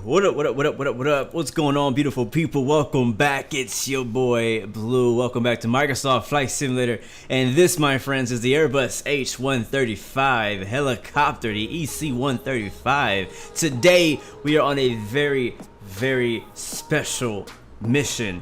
What up? What's going on, beautiful people? Welcome back. It's your boy Blue. Welcome back to Microsoft Flight Simulator. And this, my friends, is the Airbus H135 helicopter, the EC-135. Today, we are on a very, very special mission.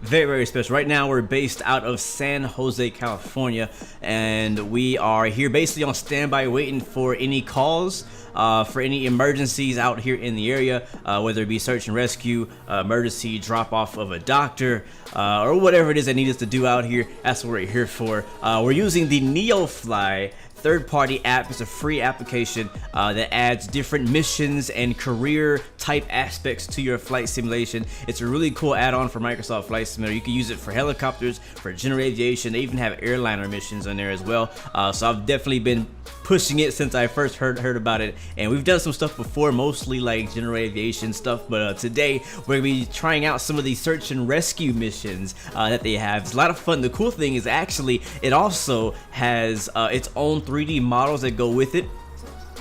Very special. Right now we're based out of San Jose, California, and we are here basically on standby waiting for any calls, for any emergencies out here in the area, whether it be search and rescue, emergency drop off of a doctor, or whatever it is that need us to do out here. That's what we're here for. We're using the NeoFly third-party app. It's a free application that adds different missions and career type aspects to your flight simulation. It's a really cool add-on for Microsoft Flight Simulator. You can use it for helicopters, for general aviation. They even have airliner missions on there as well. So I've definitely been pushing it since I first heard about it, and we've done some stuff before, mostly like general aviation stuff, but today we're gonna be trying out some of the search and rescue missions that they have. It's a lot of fun. The cool thing is actually it also has its own 3D models that go with it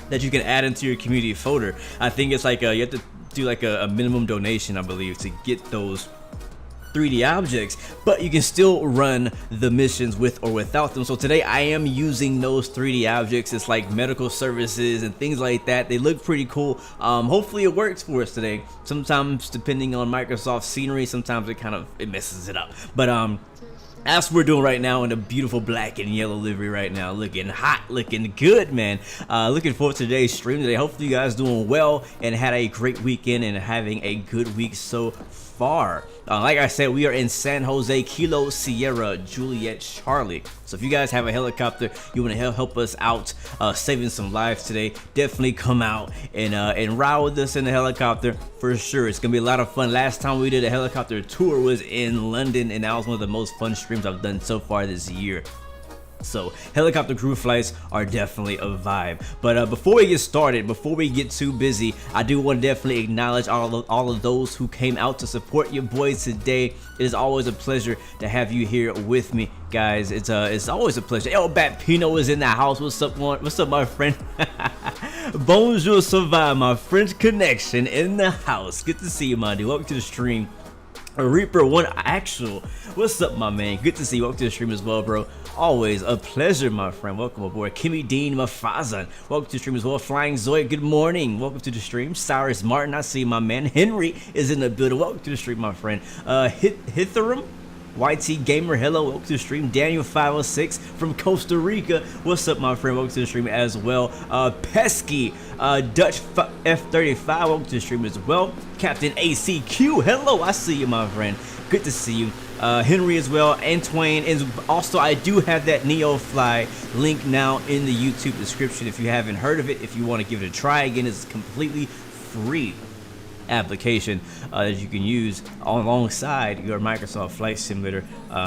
that you can add into your community folder. I think it's like you have to do like a minimum donation, I believe, to get those 3D objects, but you can still run the missions with or without them. So today I am using those 3D objects. It's like medical services and things like that. They look pretty cool. Hopefully it works for us today. Sometimes, depending on Microsoft scenery, sometimes it messes it up. But that's what we're doing right now in a beautiful black and yellow livery right now. Looking hot, looking good, man. Looking forward to today's stream today. Hopefully you guys doing well and had a great weekend and having a good week so far. Like I said, we are in San Jose, Kilo Sierra Juliet Charlie. So if you guys have a helicopter, you want to help us out saving some lives today, definitely come out and ride with us in the helicopter for sure. It's gonna be a lot of fun. Last time we did a helicopter tour was in London, and that was one of the most fun streams I've done so far this year. So helicopter crew flights are definitely a vibe. But before we get started, before we get too busy, I do want to definitely acknowledge all of those who came out to support your boys today. It is always a pleasure to have you here with me, guys. It's always a pleasure. El Bat Pino is in the house. What's up, my friend? Bonjour, survive, my French connection in the house. Good to see you, my dude. Welcome to the stream. Reaper One Actual, what's up, my man? Good to see you. Welcome to the stream as well, bro. Always a pleasure, my friend. Welcome aboard. Kimmy Dean Mafazan, welcome to the stream as well. Flying Zoe, good morning. Welcome to the stream. Cyrus Martin, I see you, my man. Henry is in the building. Welcome to the stream, my friend. Hitherum YT Gamer, hello, welcome to the stream. Daniel 506 from Costa Rica, what's up, my friend? Welcome to the stream as well. Pesky Dutch F35, welcome to the stream as well. Captain ACQ, hello, I see you, my friend. Good to see you. Henry as well, and Twain, and also I do have that NeoFly link now in the YouTube description if you haven't heard of it. If you want to give it a try, again, it's completely free application that you can use alongside your Microsoft Flight Simulator,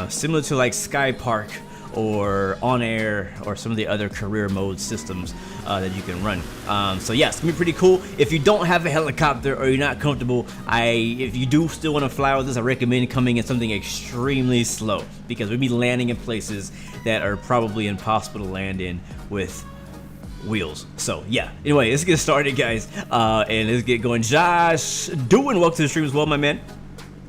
similar to like Sky Park or On Air or some of the other career mode systems that you can run. So yeah, it's gonna be pretty cool. If you don't have a helicopter or you're not comfortable, if you do still want to fly with us, I recommend coming in something extremely slow, because we'll be landing in places that are probably impossible to land in with wheels. So yeah, anyway, let's get started, guys, and let's get going. Josh Doing, welcome to the stream as well, my man.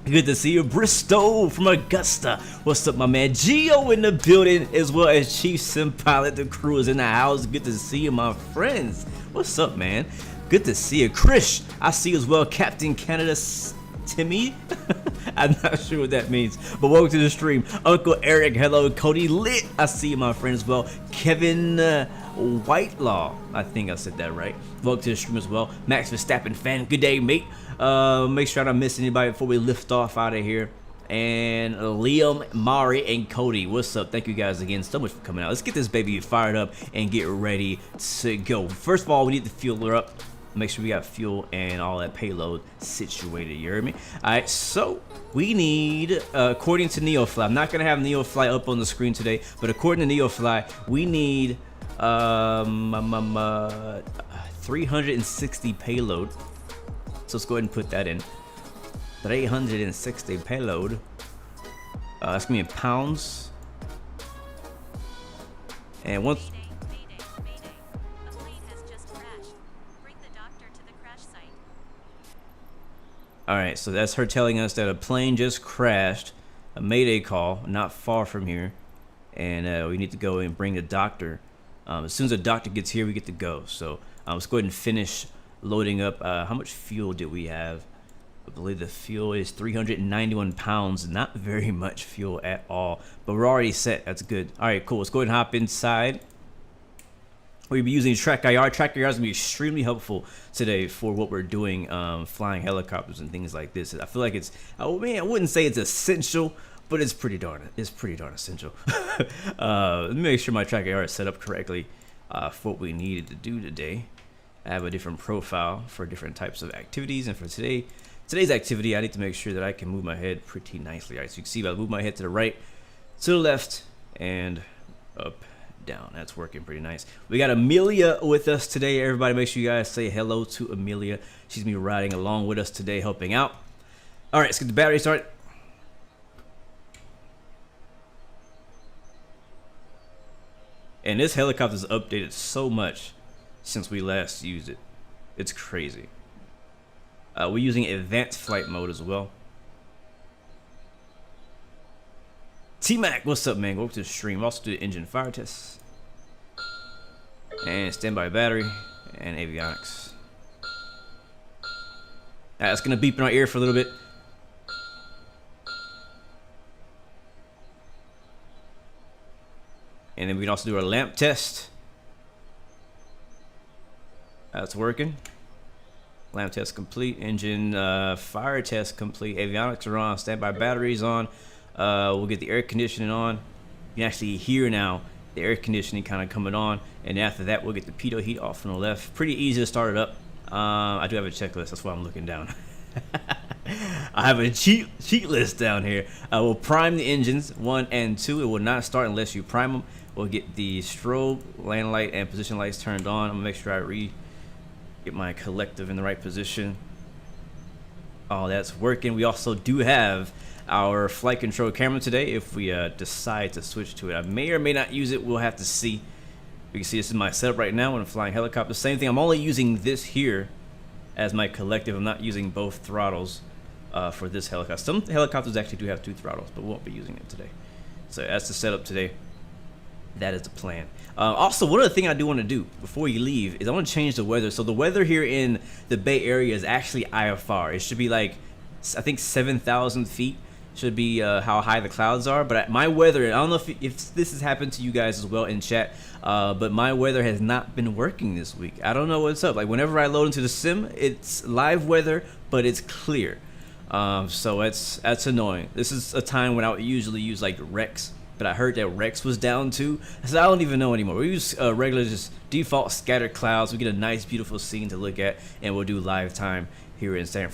Good to see you, Bristow from Augusta. What's up, my man? Geo in the building, as well as Chief Sim Pilot. The crew is in the house. Good to see you, my friends. What's up, man? Good to see you, Krish. I see you as well, Captain Canada Timmy. I'm not sure what that means, but welcome to the stream. Uncle Eric, hello. Cody Lit, I see you, my friend, as well. Kevin Whitelaw, I think I said that right. Welcome to the stream as well. Max Verstappen fan, good day, mate. Make sure I don't miss anybody before we lift off out of here. And Liam, Mari, and Cody, what's up? Thank you guys again so much for coming out. Let's get this baby fired up and get ready to go. First of all, we need to fuel her up. Make sure we got fuel and all that payload situated, you heard me? Alright, so we need, according to NeoFly, I'm not going to have NeoFly up on the screen today, but according to NeoFly, we need 360 payload. So let's go ahead and put that in. 360 payload. That's going to be in pounds. And once... Alright, so that's her telling us that a plane just crashed, a mayday call, not far from here, and we need to go and bring the doctor. As soon as the doctor gets here, we get to go. So let's go ahead and finish loading up. How much fuel did we have? I believe the fuel is 391 pounds, not very much fuel at all, but we're already set. That's good. Alright, cool. Let's go ahead and hop inside. We'll be using Track IR. Track IR is going to be extremely helpful today for what we're doing, flying helicopters and things like this. I feel like it's, oh man, I wouldn't say it's essential, but it's pretty darn essential. Let me make sure my Track IR is set up correctly for what we needed to do today. I have a different profile for different types of activities, and for today's activity, I need to make sure that I can move my head pretty nicely. All right, so you can see I move my head to the right, to the left, and up, down. That's working pretty nice. We got Amelia with us today. Everybody, make sure you guys say hello to Amelia. She's gonna be riding along with us today, helping out. All right, let's get the battery started. And this helicopter's updated so much since we last used it. It's crazy. We're using advanced flight mode as well. T-Mac, what's up, man? Welcome to the stream. Also do the engine fire tests. And standby battery and avionics. Alright, it's gonna beep in our ear for a little bit. And then we can also do our lamp test. That's working. Lamp test complete. Engine fire test complete. Avionics are on. Standby batteries on. We'll get the air conditioning on. You can actually hear now the air conditioning kind of coming on, and after that we'll get the pitot heat off on the left. Pretty easy to start it up. I do have a checklist, that's why I'm looking down. I have a cheat list down here. We'll prime the engines 1 and 2. It will not start unless you prime them. We'll get the strobe, land light, and position lights turned on. I'm gonna make sure I get my collective in the right position. Oh, that's working. We also do have our flight control camera today if we decide to switch to it. I may or may not use it. We'll have to see. You can see this is my setup right now when I'm flying helicopter. Same thing. I'm only using this here as my collective. I'm not using both throttles for this helicopter. Some helicopters actually do have 2 throttles, but we won't be using it today. So that's the setup today. That is the plan. Also, one other thing I do want to do before you leave is I want to change the weather. So the weather here in the Bay Area is actually IFR. It should be like, I think 7,000 feet should be how high the clouds are. But my weather, I don't know if this has happened to you guys as well in chat, but my weather has not been working this week. I don't know what's up. Like whenever I load into the sim, it's live weather, but it's clear. So that's annoying. This is a time when I would usually use like Rex, but I heard that Rex was down too. So I don't even know anymore. We use regular just default scattered clouds. We get a nice beautiful scene to look at, and we'll do live time here in San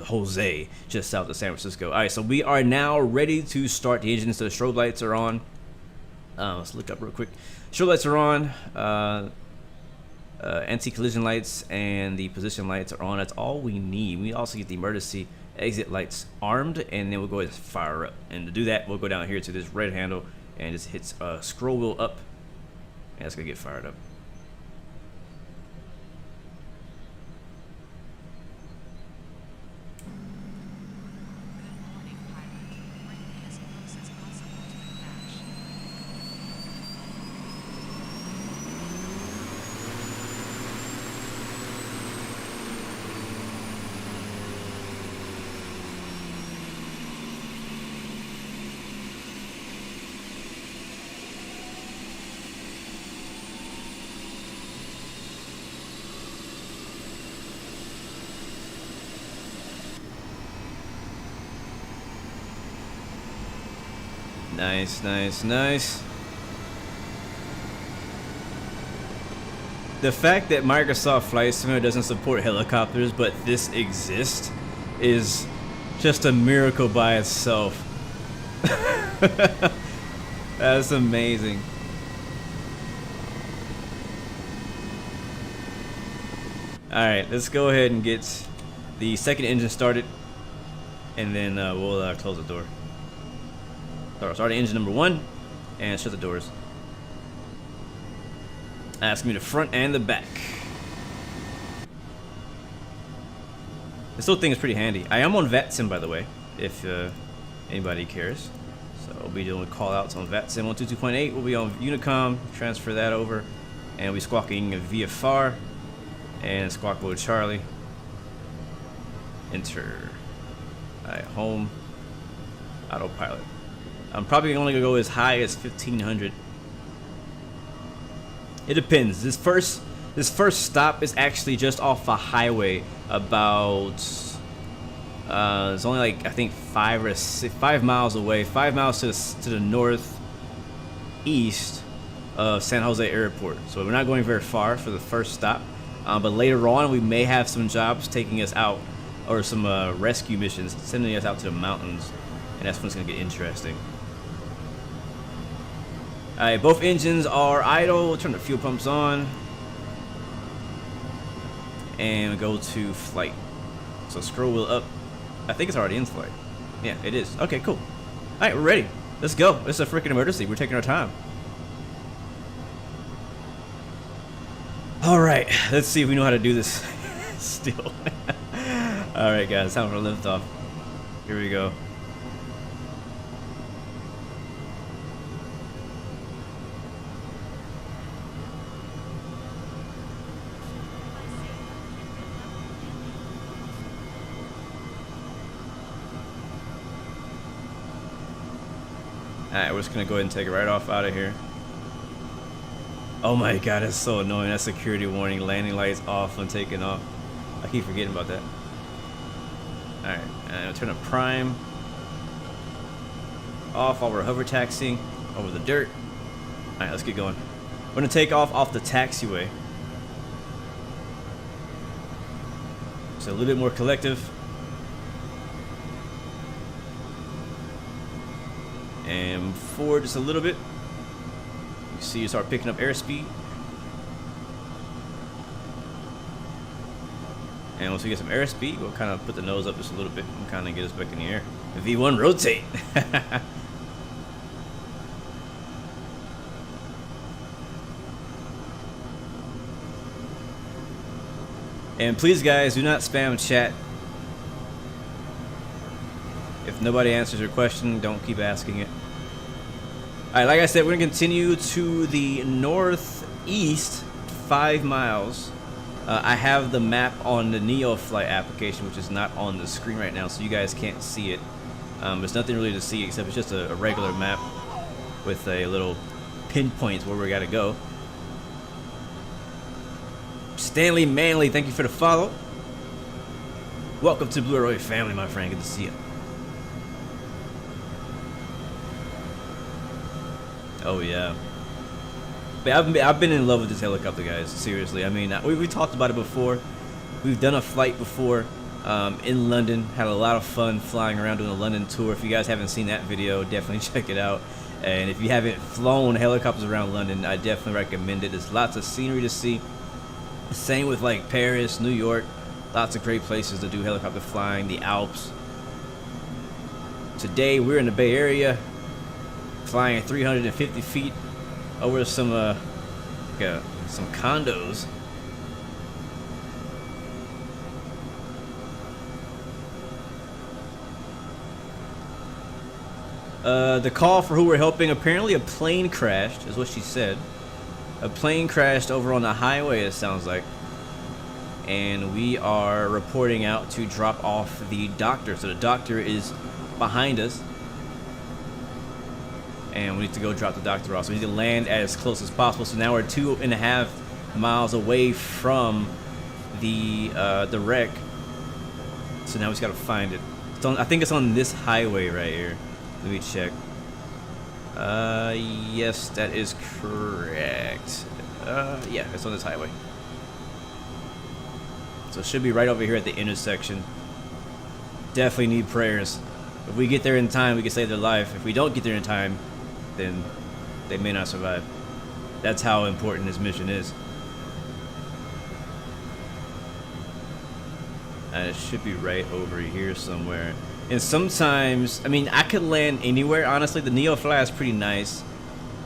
Jose, just south of San Francisco. All right, so we are now ready to start the engine. So the strobe lights are on. Let's look up real quick. Strobe lights are on. Anti-collision lights and the position lights are on. That's all we need. We also get the emergency exit lights armed, and then we'll go ahead and fire up. And to do that, we'll go down here to this red handle and just hit scroll wheel up, and it's gonna get fired up. Nice, nice, nice. The fact that Microsoft Flight Simulator doesn't support helicopters, but this exists, is just a miracle by itself. That's amazing. Alright, let's go ahead and get the second engine started, and then we'll close the door. Start engine number 1 and shut the doors. Ask me the front and the back. This little thing is pretty handy. I am on VATSIM, by the way, if anybody cares. So we'll be doing call outs on VATSIM 122.8. We'll be on Unicom, transfer that over, and we'll be squawking VFR and squawk mode Charlie. Enter. Alright, home. Autopilot. I'm probably only gonna go as high as 1500. It depends. This first stop is actually just off a highway about it's only like I think 5 miles away, 5 miles to the northeast of San Jose Airport. So we're not going very far for the first stop, but later on we may have some jobs taking us out, or some rescue missions sending us out to the mountains, and that's when it's gonna get interesting. Alright, both engines are idle. Turn the fuel pumps on. And go to flight. So scroll wheel up. I think it's already in flight. Yeah, it is. Okay, cool. Alright, we're ready. Let's go. It's a freaking emergency. We're taking our time. Alright, let's see if we know how to do this still. Alright guys, time for a lift off. Here we go. Alright, we're just gonna go ahead and take it right off out of here. Oh my god, that's so annoying. That security warning, landing lights off when taking off. I keep forgetting about that. Alright, and I'll turn up prime off while we're hover taxiing over the dirt. Alright, let's get going. We're gonna take off the taxiway. So a little bit more collective. And forward just a little bit. You see you start picking up airspeed. And once we get some airspeed, we'll kind of put the nose up just a little bit and kind of get us back in the air. V1 rotate. And please guys, do not spam chat. If nobody answers your question, don't keep asking it. Alright, like I said, we're going to continue to the northeast 5 miles. I have the map on the NeoFly application, which is not on the screen right now, so you guys can't see it. There's nothing really to see except it's just a regular map with a little pinpoints where we got to go. Stanley Manley, thank you for the follow. Welcome to Blue Roy family, my friend. Good to see you. Oh yeah, but I've been in love with this helicopter, guys. Seriously, I mean, we talked about it before. We've done a flight before in London. Had a lot of fun flying around doing a London tour. If you guys haven't seen that video, definitely check it out. And if you haven't flown helicopters around London, I definitely recommend it. There's lots of scenery to see. Same with like Paris, New York. Lots of great places to do helicopter flying. The Alps. Today we're in the Bay Area, flying at 350 feet over some condos. The call for who we're helping, apparently a plane crashed, is what she said. A plane crashed over on the highway, it sounds like. And we are reporting out to drop off the doctor. So the doctor is behind us. And we need to go drop the doctor off. So we need to land as close as possible. So now we're 2.5 miles away from the wreck. So now we just gotta find it. It's on, I think it's on this highway right here. Let me check. Yes, that is correct. Yeah, it's on this highway. So it should be right over here at the intersection. Definitely need prayers. If we get there in time, we can save their life. If we don't get there in time, then they may not survive. That's how important this mission is. It should be right over here somewhere. And sometimes, I mean, I could land anywhere. Honestly, the NeoFly is pretty nice.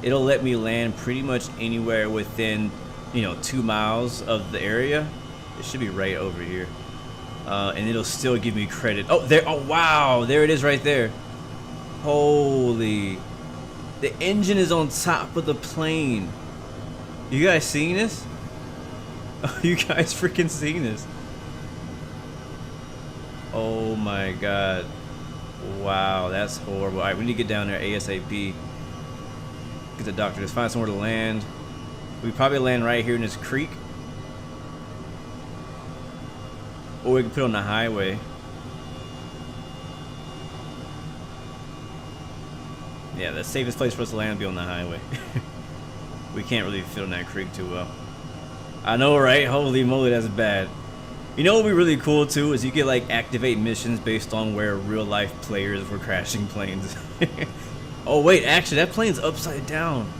It'll let me land pretty much anywhere within, 2 miles of the area. It should be right over here. And it'll still give me credit. Oh, there. Oh, wow. There it is right there. Holy. The engine is on top of the plane. You guys seeing this? You guys freaking seeing this? Oh my god. Wow, that's horrible. Alright, we need to get down there ASAP. Get the doctor. Let's find somewhere to land. We probably land right here in this creek. Or we can put it on the highway. Yeah, the safest place for us to land would be on the highway. We can't really fit on that creek too well. I know, right? Holy moly, that's bad. You know what would be really cool too is you could like activate missions based on where real life players were crashing planes. Oh wait, actually that plane's upside down.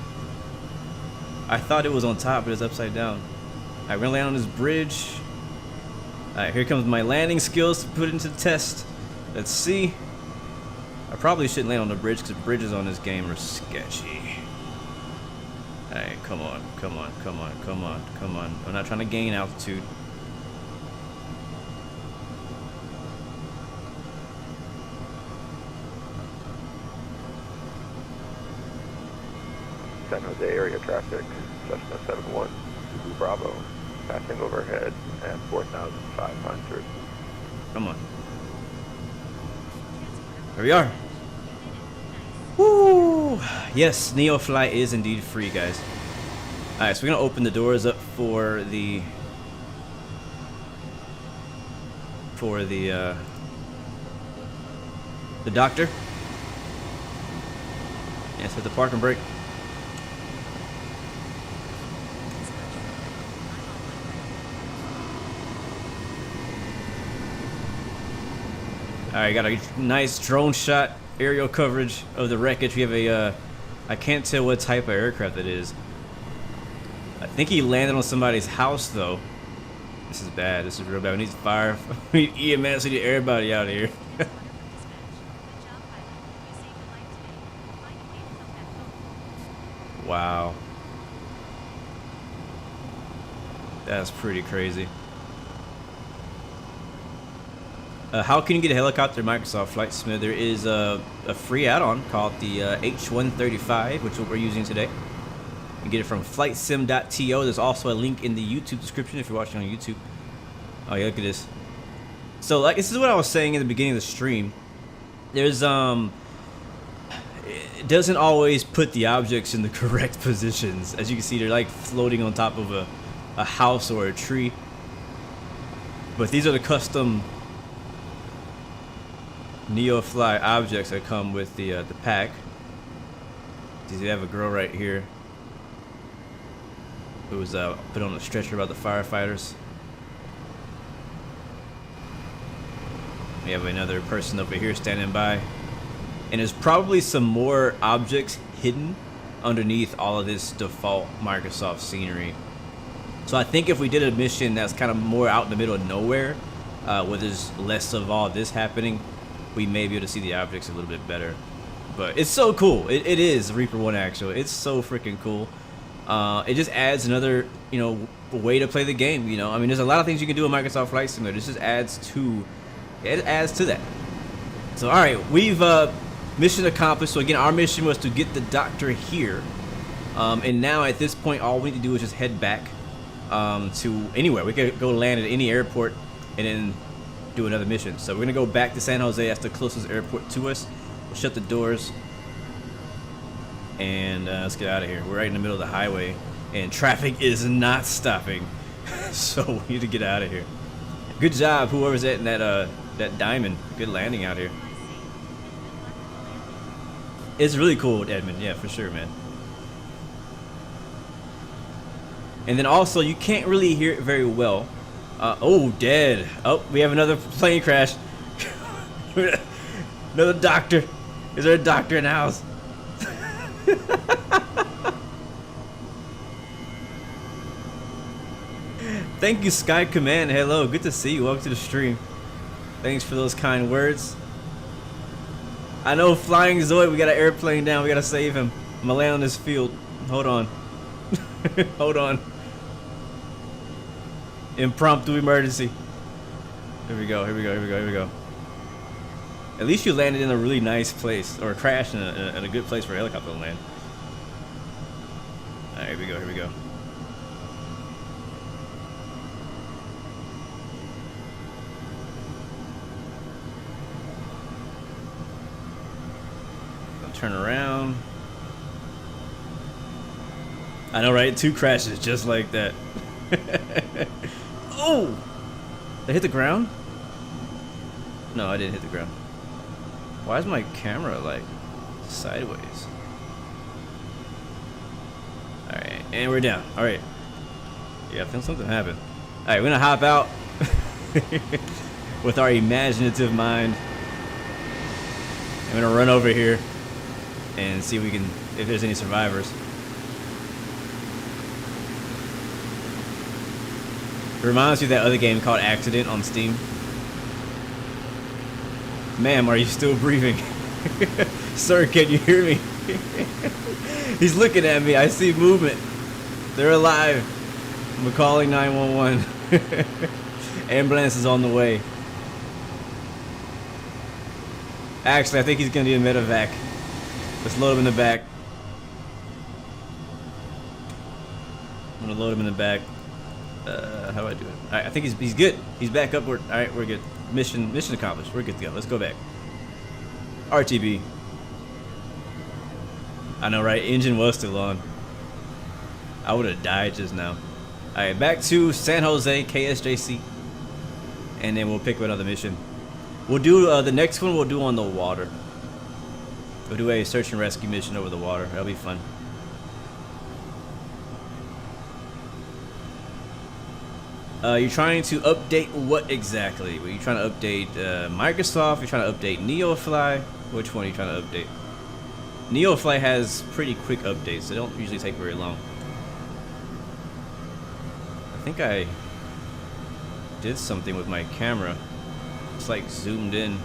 I thought it was on top, but it's upside down. Alright, we're gonna land on this bridge. Alright, here comes my landing skills to put into the test. Let's see. I probably shouldn't land on the bridge because bridges on this game are sketchy. Alright, come on, come on, come on, come on, come on. I'm not trying to gain altitude. San Jose area traffic, Cessna 71, Zulu Bravo, passing overhead at 4,500. Come on. Here we are. Woo! Yes, NeoFly is indeed free, guys. Alright, so we're gonna open the doors up for the doctor. Yes, hit the park and brake. Alright, got a nice drone shot, aerial coverage of the wreckage. We have a, I can't tell what type of aircraft it is. I think he landed on somebody's house, though. This is bad. This is real bad. We need fire. We need EMS. We need everybody out of here. Wow. That's pretty crazy. How can you get a helicopter Microsoft Flight Simulator? There is a free add-on called the H135, which is what we're using today. You can get it from flightsim.to. There's also a link in the YouTube description if you're watching on YouTube. Oh yeah, look at this. So like this is what I was saying in the beginning of the stream. There's it doesn't always put the objects in the correct positions. As you can see, they're like floating on top of a house or a tree. But these are the custom NeoFly objects that come with the pack. You have a girl right here who was put on a stretcher by the firefighters. We have another person over here standing by, and there's probably some more objects hidden underneath all of this default Microsoft scenery. So I think if we did a mission that's kind of more out in the middle of nowhere, where there's less of all this happening, we may be able to see the objects a little bit better. But it's so cool. It is Reaper 1 actually. It's so freaking cool. It just adds another, way to play the game, I mean, there's a lot of things you can do in Microsoft Flight Simulator. This just adds to that. So all right, we've mission accomplished. So again, our mission was to get the doctor here. And now at this point, all we need to do is just head back to anywhere. We could go land at any airport and then do another mission. So we're gonna go back to San Jose. That's the closest airport to us. We'll shut the doors and let's get out of here. We're right in the middle of the highway and traffic is not stopping. So we need to get out of here. Good job, whoever's at that diamond. Good landing out here. It's really cool, Edmund. Yeah, for sure, man. And then also, you can't really hear it very well. Oh, dead. Oh, we have another plane crash. Another doctor. Is there a doctor in the house? Thank you, Sky Command. Hello, good to see you. Welcome to the stream. Thanks for those kind words. I know Flying Zoid, we got an airplane down. We got to save him. I'm going to land on this field. Hold on. Hold on. Impromptu emergency. Here we go, here we go, here we go, here we go. At least you landed in a really nice place, or crashed in a good place for a helicopter to land. Alright, here we go, here we go. Turn around. I know, right? 2 crashes just like that. Oh! Did I hit the ground? No, I didn't hit the ground. Why is my camera like sideways? Alright, and we're down. Alright. Yeah, I think something happened. Alright, we're gonna hop out with our imaginative mind. I'm gonna run over here and see if there's any survivors. It reminds me of that other game called Accident on Steam. Ma'am, are you still breathing? Sir, can you hear me? He's looking at me. I see movement. They're alive. I'm calling 911. Ambulance is on the way. Actually, I think he's gonna need a medevac. Let's load him in the back. I'm gonna load him in the back. How do I do it? Alright, I think he's good. He's back upward. Alright, we're good. Mission accomplished. We're good to go. Let's go back. RTB. I know, right? Engine was still on. I would have died just now. Alright, back to San Jose, KSJC. And then we'll pick up another mission. We'll do the next one we'll do on the water. We'll do a search and rescue mission over the water. That'll be fun. You're trying to update what exactly? Are you trying to update Microsoft? You're trying to update NeoFly? Which one are you trying to update? NeoFly has pretty quick updates. They don't usually take very long. I think I did something with my camera. It's like zoomed in.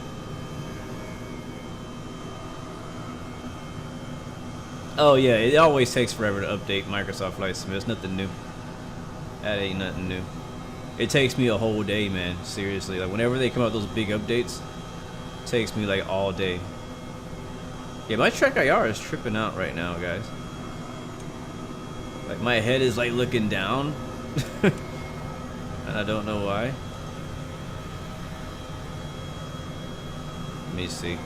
Oh yeah, it always takes forever to update Microsoft Flight Sim. It's nothing new. That ain't nothing new. It takes me a whole day, man. Seriously, like whenever they come out with those big updates, it takes me like all day. Yeah, my Trek IR is tripping out right now, guys. Like my head is like looking down, and I don't know why. Let me see.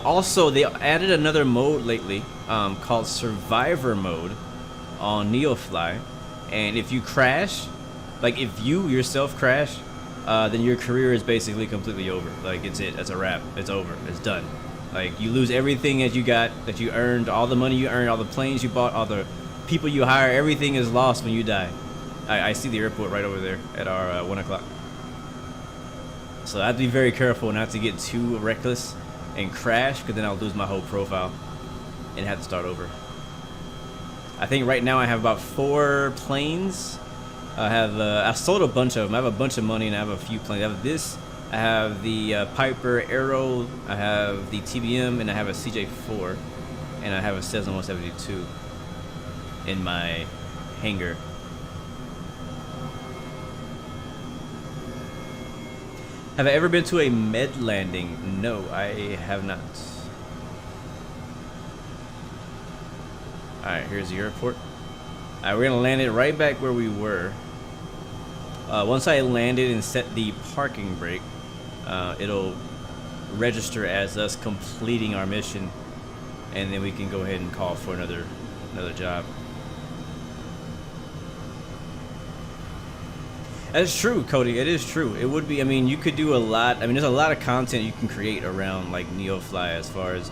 Also, they added another mode lately called Survivor Mode on NeoFly, and if you crash, like if you yourself crash, then your career is basically completely over. Like it's a wrap. It's over. It's done. Like you lose everything that you got, that you earned, all the money you earned, all the planes you bought, all the people you hire. Everything is lost when you die. I see the airport right over there at our 1 o'clock. So I have to be very careful not to get too reckless and crash, because then I'll lose my whole profile and have to start over. I think right now I have about 4 planes. I sold a bunch of them. I have a bunch of money and I have a few planes. I have this. I have the Piper Arrow. I have the TBM, and I have a CJ4, and I have a Cessna 172 in my hangar. Have I ever been to a med landing? No, I have not. Alright, here's the airport. Alright, we're gonna land it right back where we were. Once I landed and set the parking brake, it'll register as us completing our mission, and then we can go ahead and call for another job. That's true, Cody. It is true. It would be. I mean, you could do a lot. I mean, there's a lot of content you can create around like NeoFly as far as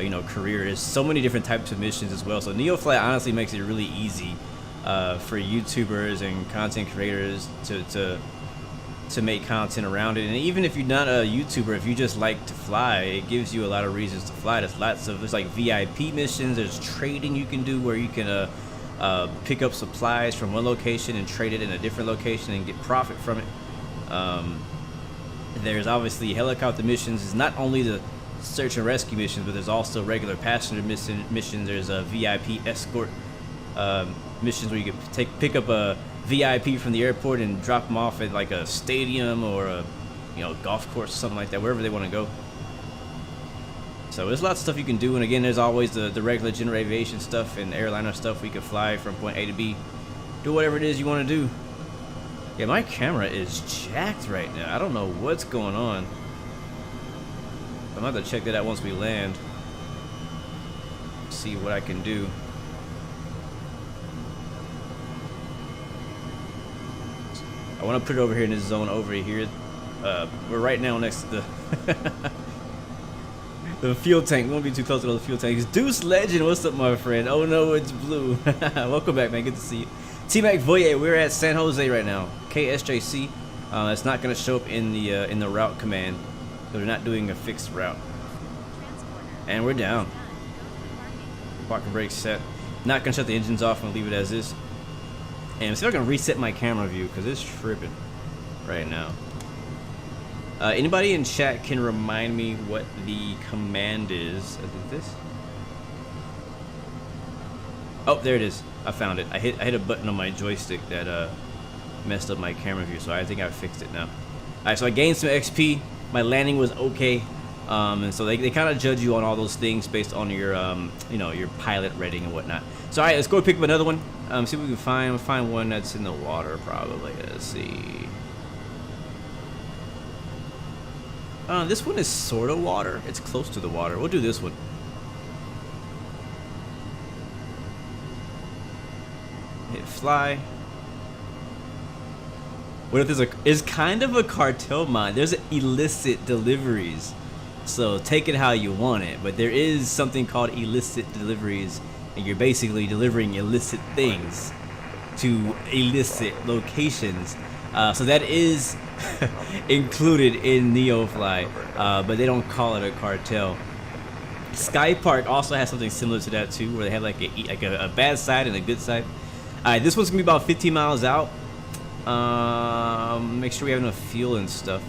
you know, career. There's so many different types of missions as well. So NeoFly honestly makes it really easy for YouTubers and content creators to make content around it. And even if you're not a YouTuber, if you just like to fly, it gives you a lot of reasons to fly. There's like VIP missions. There's trading you can do where you can pick up supplies from one location and trade it in a different location and get profit from it. There's obviously helicopter missions. It's not only the search and rescue missions, but there's also regular passenger missions. There's a VIP escort missions where you can pick up a VIP from the airport and drop them off at like a stadium or a golf course or something like that, wherever they want to go. So there's lots of stuff you can do, and again, there's always the regular general aviation stuff and airliner stuff. We can fly from point A to B, do whatever it is you want to do. Yeah, my camera is jacked right now. I don't know what's going on. I'm gonna have to check that out once we land. See what I can do. I want to put it over here in this zone over here. We're right now next to the fuel tank. We won't be too close to those fuel tanks. Deuce Legend, what's up, my friend? Oh no, it's blue. Welcome back, man. Good to see you. T-Mac Voyer, we're at San Jose right now. KSJC. It's not going to show up in the route command. So they're not doing a fixed route. And we're down. Parking brake set. Not going to shut the engines off and leave it as is. And see if I can reset my camera view because it's tripping right now. Anybody in chat can remind me what the command is? I think this. Oh, there it is. I found it. I hit a button on my joystick that messed up my camera view, so I think I fixed it now. All right, so I gained some XP. My landing was okay, and so they kind of judge you on all those things based on your your pilot rating and whatnot. So all right, let's go pick up another one. See if we can find one that's in the water probably. Let's see. This one is sort of water. It's close to the water. We'll do this one. Hit fly. What if there's is kind of a cartel mine? There's illicit deliveries. So take it how you want it. But there is something called illicit deliveries, and you're basically delivering illicit things to illicit locations. So that is included in NeoFly, but they don't call it a cartel. Sky Park also has something similar to that too, where they have like a bad side and a good side. Alright, this one's gonna be about 15 miles out. Make sure we have enough fuel and stuff.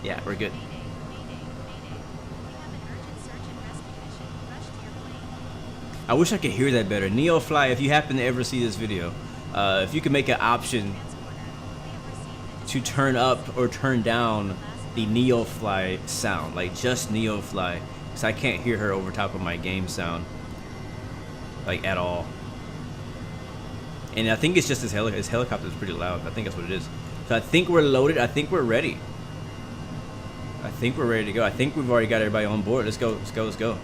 Yeah, we're good. I wish I could hear that better. NeoFly, if you happen to ever see this video, if you could make an option to turn up or turn down the NeoFly sound, like just NeoFly, because I can't hear her over top of my game sound, like at all. And I think it's just his helicopter is pretty loud. I think that's what it is. So I think we're loaded. I think we're ready. I think we're ready to go. I think we've already got everybody on board. Let's go. Let's go. Let's go.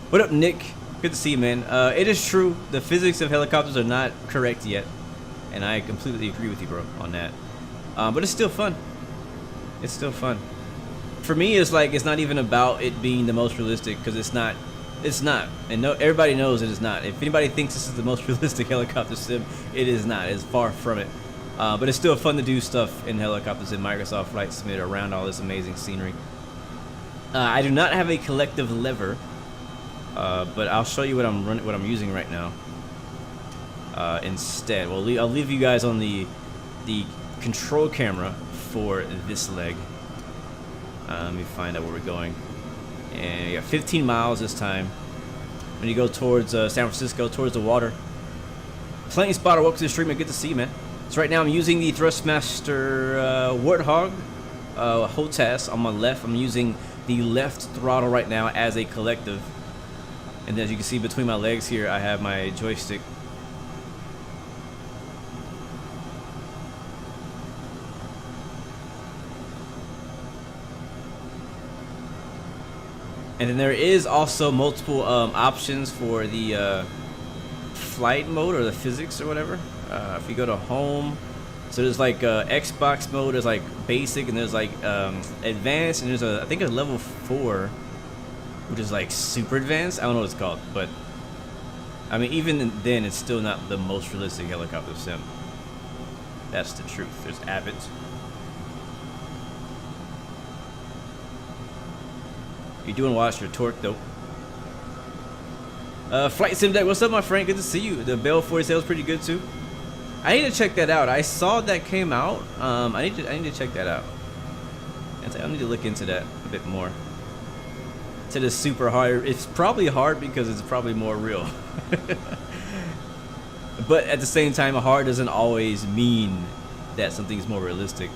What up, Nick? Good to see you, man. It is true. The physics of helicopters are not correct yet. And I completely agree with you, bro, on that. But it's still fun. It's still fun. For me, it's like, it's not even about it being the most realistic, because it's not. It's not. And no, everybody knows it is not. If anybody thinks this is the most realistic helicopter sim, it is not. It's far from it. But it's still fun to do stuff in helicopters in Microsoft Flight Simulator around all this amazing scenery. I do not have a collective lever. But I'll show you what I'm using right now. Instead, I'll leave you guys on the control camera for this leg. Let me find out where we're going. And we got 15 miles this time. When you go towards San Francisco, towards the water. Plane spotter, welcome to the stream. Good to see you, man. So right now I'm using the Thrustmaster Warthog HOTAS on my left. I'm using the left throttle right now as a collective. And as you can see between my legs here, I have my joystick. And then there is also multiple options for the flight mode or the physics or whatever. If you go to home, so there's like Xbox mode, there's like basic, and there's like advanced, and there's I think a level 4, which is like super advanced. I don't know what it's called, but I mean, even then, it's still not the most realistic helicopter sim. That's the truth. There's Abbott. You doing watch your torque though. Flight Sim Deck, what's up, my friend? Good to see you. The Bell 40 sale is pretty good too. I need to check that out. I saw that came out. I need to check that out. I need to look into that a bit more. Said it's super hard. It's probably hard because it's probably more real. But at the same time, hard doesn't always mean that something's more realistic.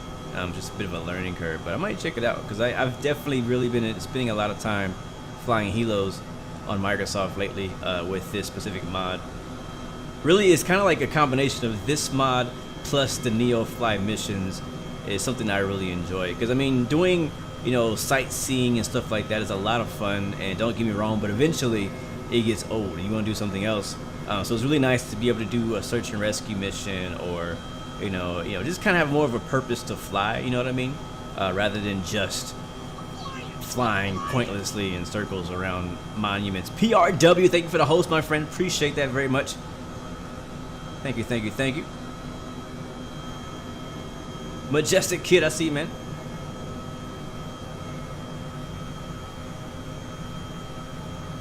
Just a bit of a learning curve, but I might check it out because I've definitely really been spending a lot of time flying helos on Microsoft lately with this specific mod. Really, it's kind of like a combination of this mod plus the NeoFly missions is something I really enjoy. Because I mean, doing sightseeing and stuff like that is a lot of fun, and don't get me wrong, but eventually it gets old and you want to do something else. So it's really nice to be able to do a search and rescue mission, or just kind of have more of a purpose to fly, you know what I mean? Rather than just flying pointlessly in circles around monuments. PRW, thank you for the host, my friend. Appreciate that very much. Thank you, thank you, thank you. Majestic Kid, I see you, man.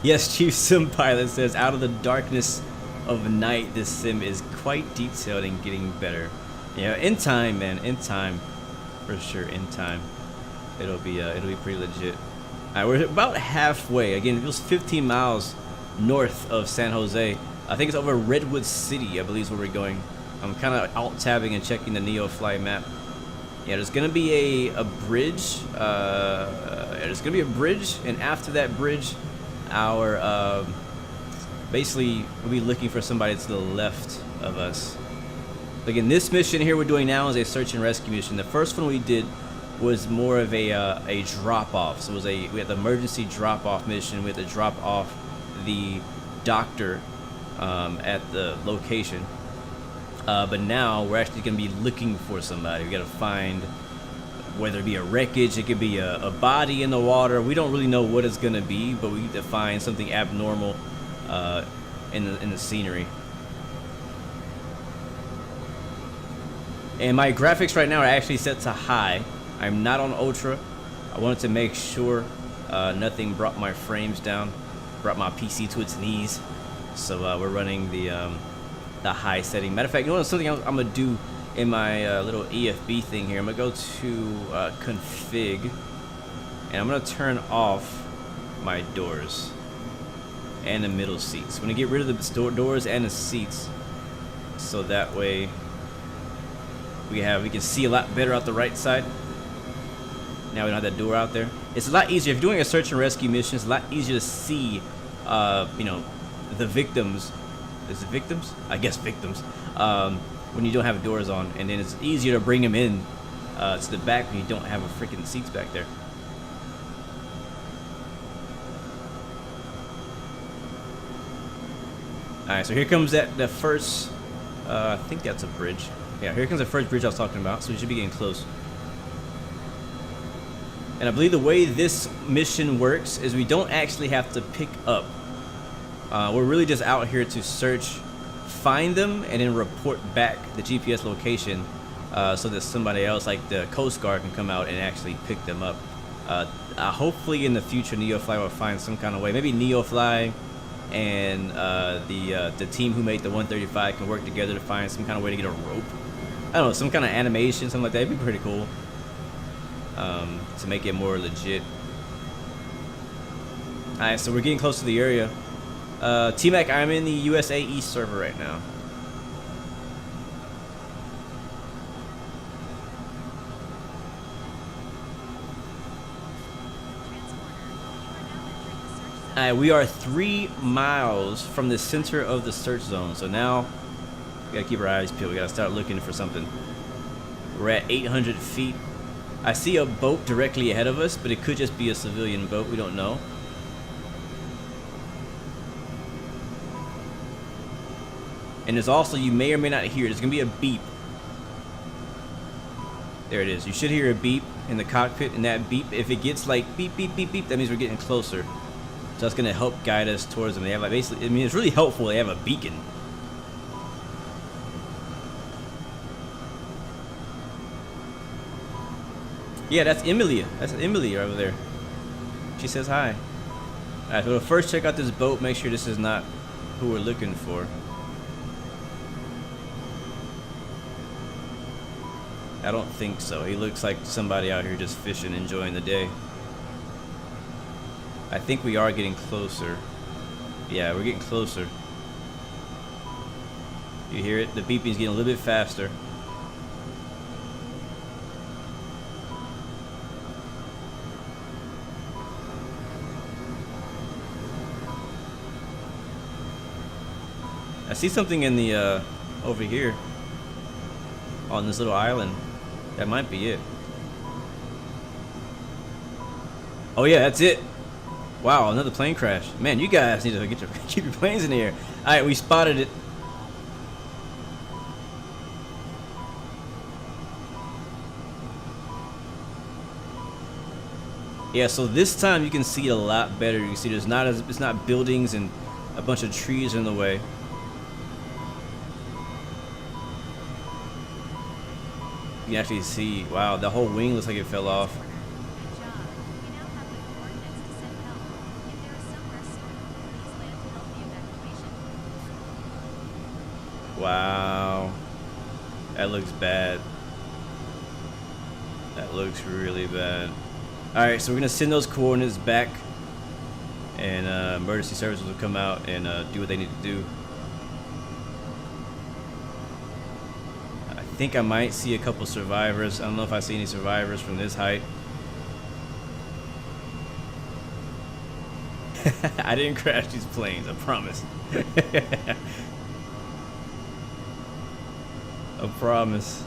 Yes, Chief Sim Pilot says, out of the darkness of night, this sim is quite detailed and getting better. Yeah, in time, man, in time, for sure, in time, it'll be pretty legit. All right, we're about halfway. Again, it was 15 miles north of San Jose. I think it's over Redwood City, I believe is where we're going. I'm kind of alt-tabbing and checking the NeoFly map. Yeah, there's gonna be a bridge. There's gonna be a bridge, and after that bridge, our basically we'll be looking for somebody to the left of us. Again, this mission here we're doing now is a search and rescue mission. The first one we did was more of a drop-off. So we had the emergency drop-off mission. We had to drop off the doctor at the location. But now we're actually going to be looking for somebody. We got to find, whether it be a wreckage, it could be a body in the water. We don't really know what it's going to be, but we need to find something abnormal in the scenery. And my graphics right now are actually set to high. I'm not on ultra. I wanted to make sure nothing brought my frames down, brought my PC to its knees. So we're running the high setting. Matter of fact, you know something I'm gonna do in my little EFB thing here? I'm gonna go to config, and I'm gonna turn off my doors and the middle seats. I'm gonna get rid of the doors and the seats, so that way we can see a lot better out the right side. Now we don't have that door out there. It's a lot easier if you're doing a search and rescue mission. It's a lot easier to see, the victims. Is it victims? I guess victims. When you don't have doors on, and then it's easier to bring them in to the back when you don't have a freaking seats back there. All right, so here comes the first. I think that's a bridge. Yeah, here comes the first bridge I was talking about. So we should be getting close. And I believe the way this mission works is we don't actually have to pick up. We're really just out here to search, find them, and then report back the GPS location so that somebody else, like the Coast Guard, can come out and actually pick them up. Hopefully in the future, NeoFly will find some kind of way. Maybe NeoFly and the team who made the 135 can work together to find some kind of way to get a rope. I don't know, some kind of animation, something like that. It'd be pretty cool to make it more legit. Alright, so we're getting close to the area. T-Mac, I'm in the USA East server right now. Alright, we are 3 miles from the center of the search zone. So now we gotta keep our eyes peeled. We gotta start looking for something. We're at 800 feet. I see a boat directly ahead of us, but it could just be a civilian boat. We don't know. And there's also, you may or may not hear, there's gonna be a beep. There it is. You should hear a beep in the cockpit, and that beep, if it gets like beep, beep, beep, beep, that means we're getting closer. So that's gonna help guide us towards them. They have like basically, I mean, it's really helpful. They have a beacon. Yeah, that's Emilia. That's Emilia over there. She says hi. Alright, so we'll first check out this boat, make sure this is not who we're looking for. I don't think so. He looks like somebody out here just fishing, enjoying the day. I think we are getting closer. Yeah, we're getting closer. You hear it? The beeping's getting a little bit faster. I see something in the, over here. On this little island. That might be it. Oh yeah, that's it. Wow, another plane crash. Man, you guys need to get your, keep your planes in the air. Alright, we spotted it. Yeah, so this time you can see it a lot better. You can see there's not as, it's not buildings and a bunch of trees in the way. You can actually see, wow, the whole wing looks like it fell off. Wow, that looks bad. That looks really bad. Alright, so we're gonna send those coordinates back, and emergency services will come out and do what they need to do. I think I might see a couple survivors. I don't know if I see any survivors from this height. I didn't crash these planes, I promise. I promise.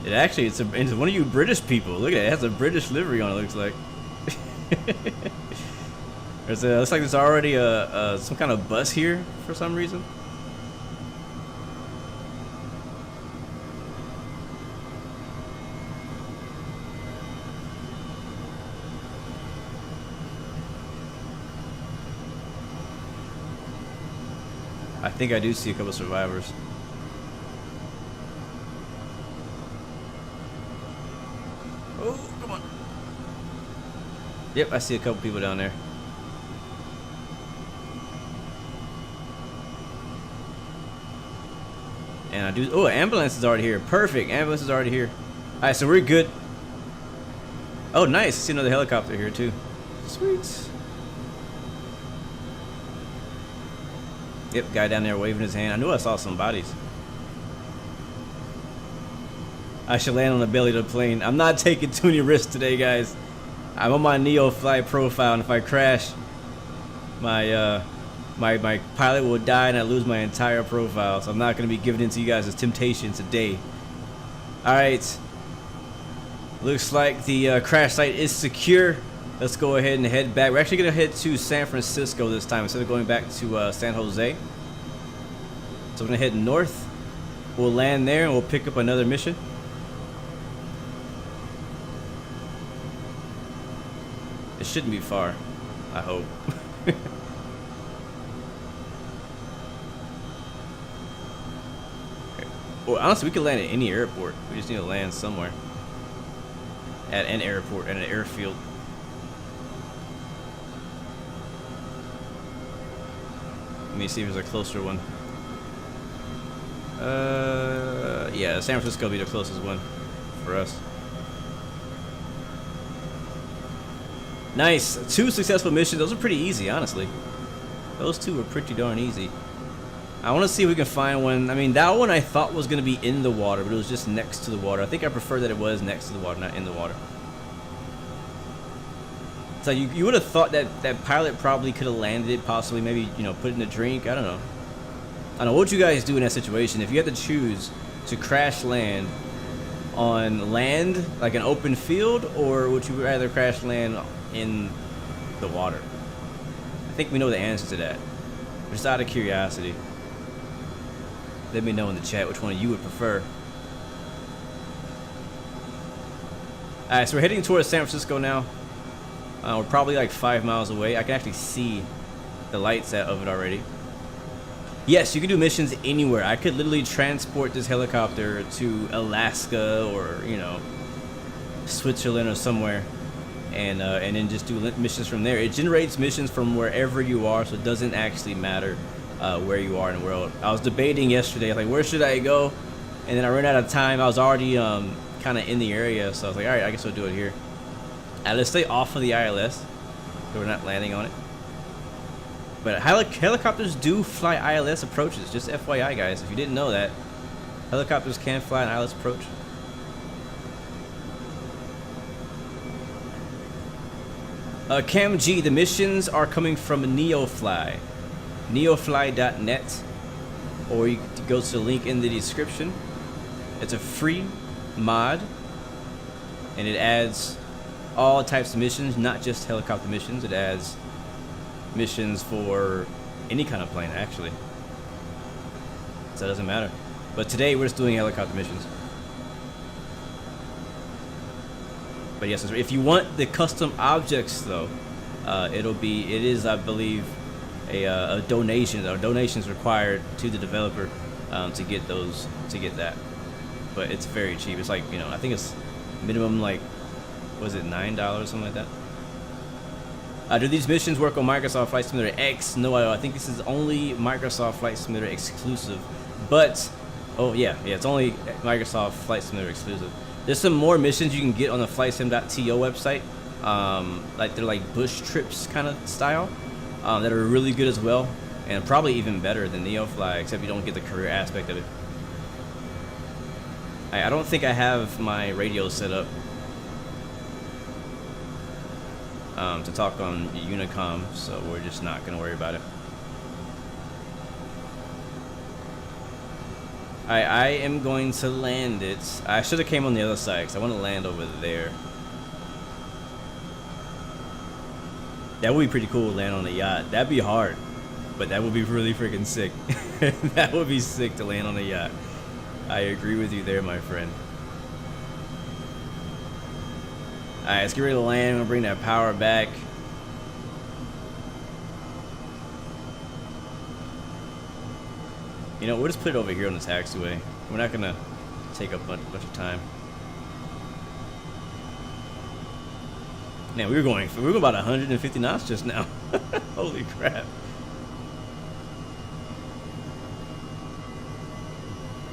It actually, it's one of you British people. Look at it, it has a British livery on it, looks like. Looks like there's already some kind of bus here for some reason. I think I do see a couple survivors. Oh, come on. Yep, I see a couple people down there. And I do, oh, ambulance is already here. Perfect, ambulance is already here. Alright, so we're good. Oh, nice, I see another helicopter here too. Sweet. Yep, guy down there waving his hand. I knew I saw some bodies. I should land on the belly of the plane. I'm not taking too many risks today, guys. I'm on my NeoFly profile, and if I crash, my my pilot will die, and I lose my entire profile. So I'm not going to be giving in to you guys' temptation today. All right. Looks like the crash site is secure. Let's go ahead and head back. We're actually going to head to San Francisco this time instead of going back to San Jose. So we're going to head north. We'll land there and we'll pick up another mission. It shouldn't be far, I hope. Well, honestly, we could land at any airport. We just need to land somewhere. At an airport, at an airfield. Let me see if there's a closer one. Yeah, San Francisco will be the closest one for us. Nice. 2 successful missions. Those are pretty easy, honestly. Those 2 were pretty darn easy. I want to see if we can find one. I mean, that one I thought was going to be in the water, but it was just next to the water. I think I prefer that it was next to the water, not in the water. So you would have thought that that pilot probably could have landed it, possibly, maybe, you know, put it in a drink. I don't know. I don't know. What would you guys do in that situation? If you had to choose to crash land on land, like an open field, or would you rather crash land in the water? I think we know the answer to that. Just out of curiosity. Let me know in the chat which one you would prefer. Alright, so we're heading towards San Francisco now. We're probably like 5 miles away. I can actually see the lights of it already. Yes, you can do missions anywhere. I could literally transport this helicopter to Alaska or, you know, Switzerland or somewhere, and then just do missions from there. It generates missions from wherever you are, so it doesn't actually matter where you are in the world. I was debating yesterday, like, where should I go? And then I ran out of time. I was already kind of in the area, so I was like, all right, I guess I'll do it here. Let's stay off of the ILS, so we're not landing on it. But helicopters do fly ILS approaches, just FYI, guys. If you didn't know that, helicopters can fly an ILS approach. Cam G, the missions are coming from NeoFly. NeoFly.net, or you can go to the link in the description. It's a free mod, and it adds all types of missions, not just helicopter missions. It adds missions for any kind of plane, actually. So it doesn't matter. But today we're just doing helicopter missions. But yes, if you want the custom objects, though, it is, I believe, a donation. Or donations required to the developer to get that. But it's very cheap. It's like, you know, I think it's minimum, like, was it $9 or something like that? Do these missions work on Microsoft Flight Simulator X? No, I think this is only Microsoft Flight Simulator exclusive. But oh yeah, it's only Microsoft Flight Simulator exclusive. There's some more missions you can get on the flightsim.to website. Like they're like bush trips kind of style, that are really good as well, and probably even better than NeoFly, except you don't get the career aspect of it. I don't think I have my radio set up to talk on Unicom, so we're just not gonna worry about it. I am going to land it. I should have came on the other side because I want to land over there. That would be pretty cool to land on a yacht. That'd be hard, but that would be really freaking sick. That would be sick to land on a yacht. I agree with you there, my friend. Alright, let's get ready to land. I'm gonna bring that power back. You know, we'll just put it over here on the taxiway. We're not gonna take up a bunch of time. Man, we were going about 150 knots just now. Holy crap.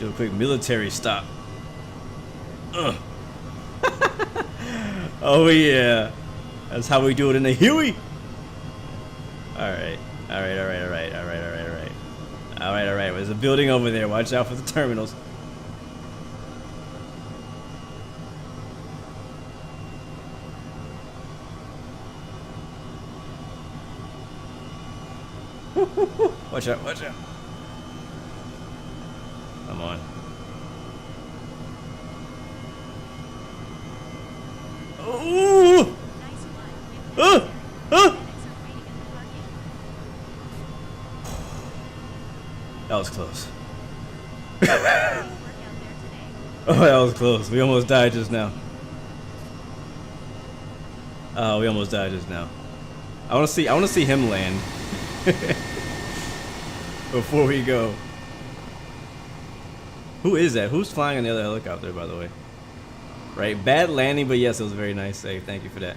Do a quick military stop. Oh yeah. That's how we do it in the Huey. Alright. Alright. There's a building over there. Watch out for the terminals. Watch out. Come on. Ooh! That was close. Oh, that was close. We almost died just now. Oh, we almost died just now. I want to see him land before we go. Who is that? Who's flying on the other helicopter, by the way? Right, bad landing, but yes, it was a very nice save. Thank you for that.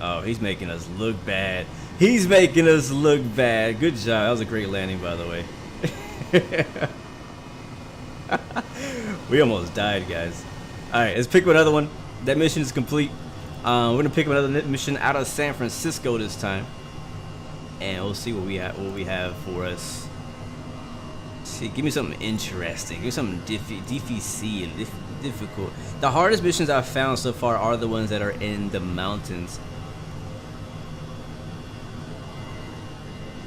Oh, he's making us look bad. He's making us look bad. Good job. That was a great landing, by the way. We almost died, guys. All right, let's pick another one. That mission is complete. We're gonna pick up another mission out of San Francisco this time, and we'll see what we have for us. See, give me something interesting. Give me something difficult and difficult. The hardest missions I've found so far are the ones that are in the mountains.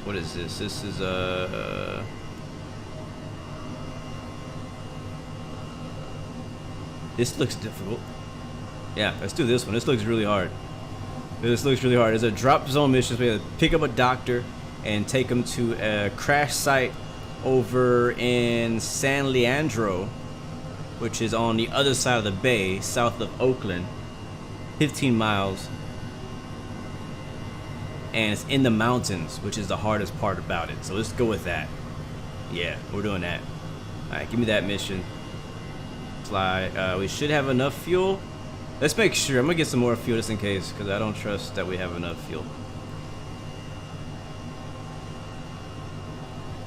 What is this? This is this looks difficult. Yeah, let's do this one. This looks really hard. This looks really hard. There's a drop zone mission. We have to pick up a doctor and take him to a crash site over in San Leandro, which is on the other side of the bay, south of Oakland, 15 miles. And it's in the mountains, which is the hardest part about it. So let's go with that. Yeah, we're doing that. All right, give me that mission. Fly. We should have enough fuel. Let's make sure. I'm gonna get some more fuel just in case, because I don't trust that we have enough fuel.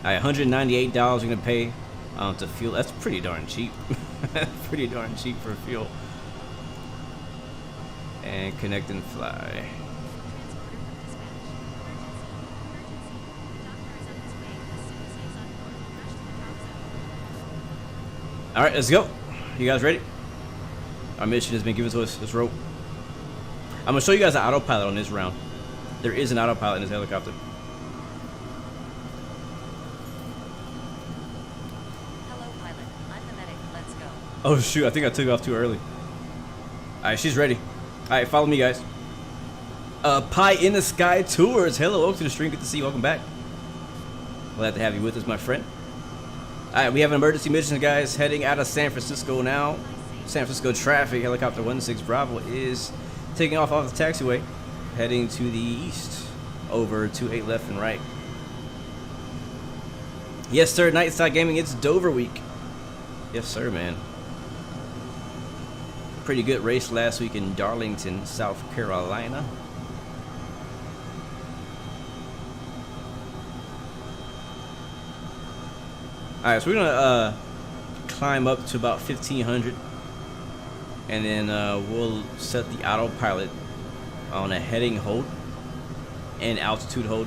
All right, $198 we're gonna pay to fuel. That's pretty darn cheap. Pretty darn cheap for fuel. And connect and fly. All right, let's go. You guys ready? Our mission has been given to us. Let's roll. I'm gonna show you guys the autopilot on this round. There is an autopilot in this helicopter. Hello, pilot. I'm the medic. Let's go. Oh shoot! I think I took off too early. All right, she's ready. All right, follow me, guys. Pie in the Sky Tours. Hello, welcome to the stream. Good to see you. Welcome back. Glad to have you with us, my friend. All right, we have an emergency mission, guys, heading out of San Francisco now. San Francisco traffic. Helicopter 16 Bravo is taking off the taxiway, heading to the east, over 28 left and right. Yes, sir. Nightside Gaming. It's Dover week. Yes, sir, man. Pretty good race last week in Darlington, South Carolina. All right, so we're gonna climb up to about 1500, and then we'll set the autopilot on a heading hold and altitude hold,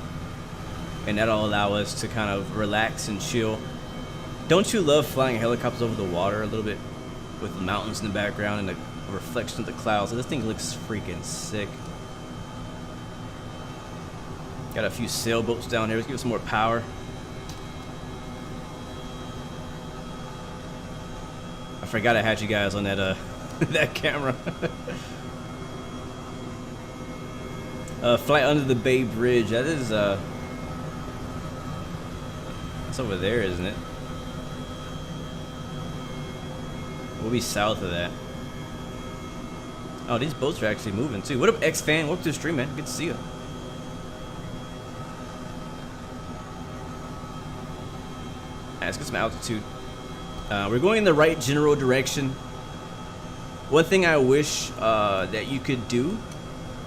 and that'll allow us to kind of relax and chill. Don't you love flying helicopters over the water a little bit with the mountains in the background and the reflection of the clouds? This thing looks freaking sick. Got a few sailboats down here. Let's give it some more power. I forgot I had you guys on that that camera. Flight under the Bay Bridge. That is it's over there, isn't it? We'll be south of that. Oh, these boats are actually moving too. What up, X-Fan? Welcome to the stream, man. Good to see you. Alright, let's get some altitude. We're going in the right general direction. One thing I wish that you could do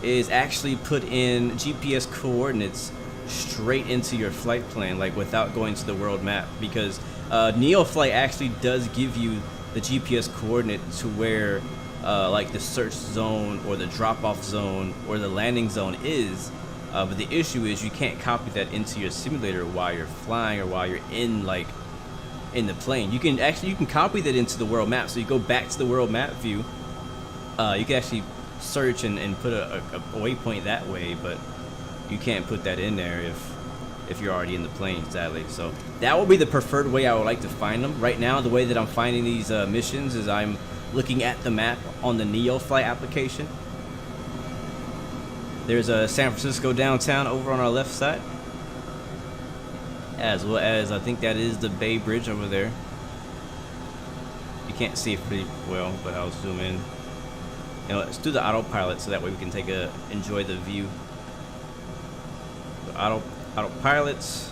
is actually put in GPS coordinates straight into your flight plan, like without going to the world map, because NeoFly actually does give you the GPS coordinate to where like the search zone or the drop-off zone or the landing zone is, but the issue is you can't copy that into your simulator while you're flying or while you're in in the plane. You can copy that into the world map. So you go back to the world map view. You can actually search and put a waypoint that way, but you can't put that in there if you're already in the plane, sadly. So that will be the preferred way I would like to find them. Right now, the way that I'm finding these missions is I'm looking at the map on the NeoFly application. There's a San Francisco downtown over on our left side, as well as I think that is the Bay Bridge over there. You can't see it pretty well, but I'll zoom in. You know, let's do the autopilot so that way we can enjoy the view. The autopilots.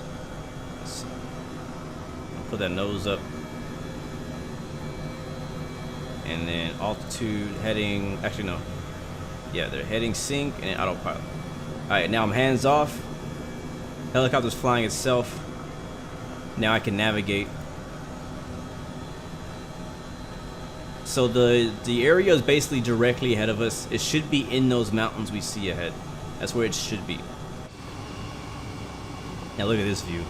Let's see. I'll put that nose up, and then altitude, heading. Actually, no. Yeah, they're heading sync and then autopilot. All right, now I'm hands off. Helicopter's flying itself. Now I can navigate. So the area is basically directly ahead of us. It should be in those mountains we see ahead. That's where it should be. Now look at this view.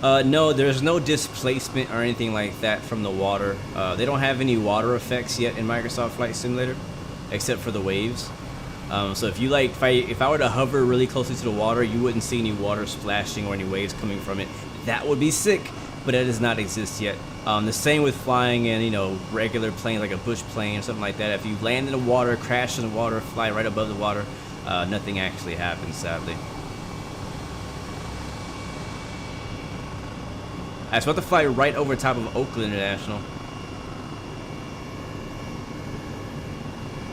No, there's no displacement or anything like that from the water. They don't have any water effects yet in Microsoft Flight Simulator, except for the waves. So if you if I were to hover really closely to the water, you wouldn't see any water splashing or any waves coming from it. That would be sick, but it does not exist yet. The same with flying in, you know, regular planes like a bush plane or something like that. If you land in the water, crash in the water, fly right above the water, nothing actually happens, sadly. I was about to fly right over top of Oakland International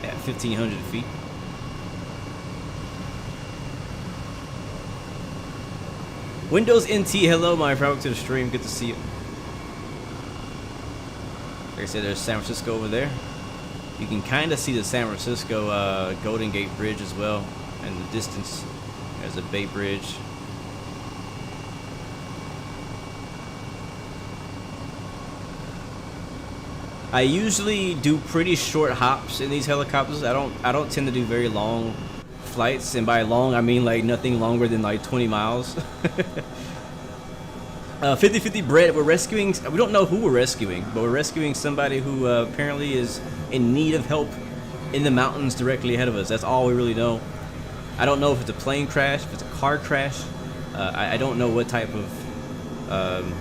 at 1,500 feet. Windows NT, hello, my friend. Welcome to the stream. Good to see you. Like I said, there's San Francisco over there. You can kind of see the San Francisco Golden Gate Bridge as well in the distance. There's a Bay Bridge. I usually do pretty short hops in these helicopters. I don't tend to do very long flights, and by long I mean like nothing longer than like 20 miles. 50-50 Brett, we're rescuing, we don't know who we're rescuing, but we're rescuing somebody who apparently is in need of help in the mountains directly ahead of us. That's all we really know. I don't know if it's a plane crash, if it's a car crash. I don't know what type of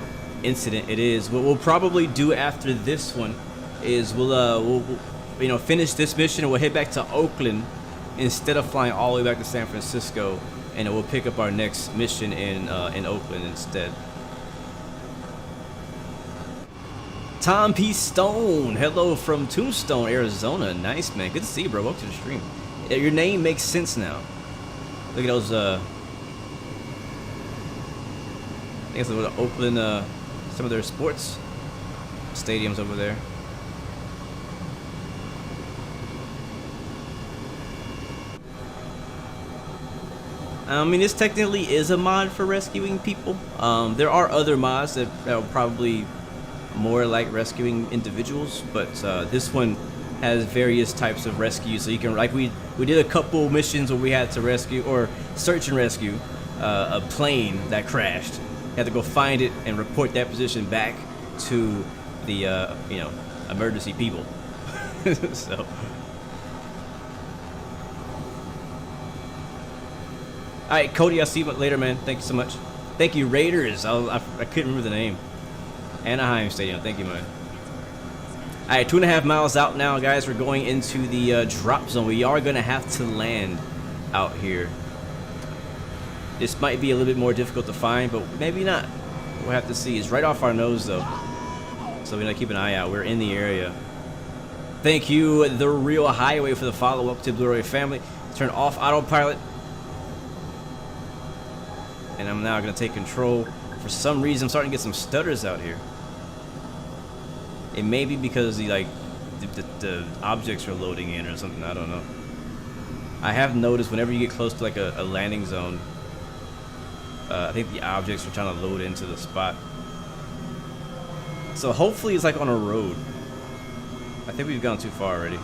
incident it is. What we'll probably do after this one is we'll you know, finish this mission and we'll head back to Oakland instead of flying all the way back to San Francisco, and we'll pick up our next mission in Oakland instead. Tom P. Stone, hello from Tombstone, Arizona. Nice, man. Good to see you, bro. Welcome to the stream. Your name makes sense now. Look at those, I think it's the Oakland, some of their sports stadiums over there. I mean, this technically is a mod for rescuing people. There are other mods that are probably more like rescuing individuals, but this one has various types of rescue. So you can, like we did a couple missions where we had to rescue or search and rescue a plane that crashed. You had to go find it and report that position back to the you know, emergency people. So. Alright, Cody, I'll see you later, man. Thank you so much. Thank you, Raiders. I couldn't remember the name. Anaheim Stadium. Thank you, man. Alright, 2.5 miles out now, guys. We're going into the drop zone. We are going to have to land out here. This might be a little bit more difficult to find, but maybe not. We'll have to see. It's right off our nose, though. So we're going to keep an eye out. We're in the area. Thank you, The Real Highway, for the follow-up to Blu-ray family. Turn off autopilot. And I'm now going to take control. For some reason, I'm starting to get some stutters out here. It may be because the objects are loading in or something. I don't know. I have noticed whenever you get close to like a landing zone, I think the objects are trying to load into the spot. So hopefully it's like on a road. I think we've gone too far already.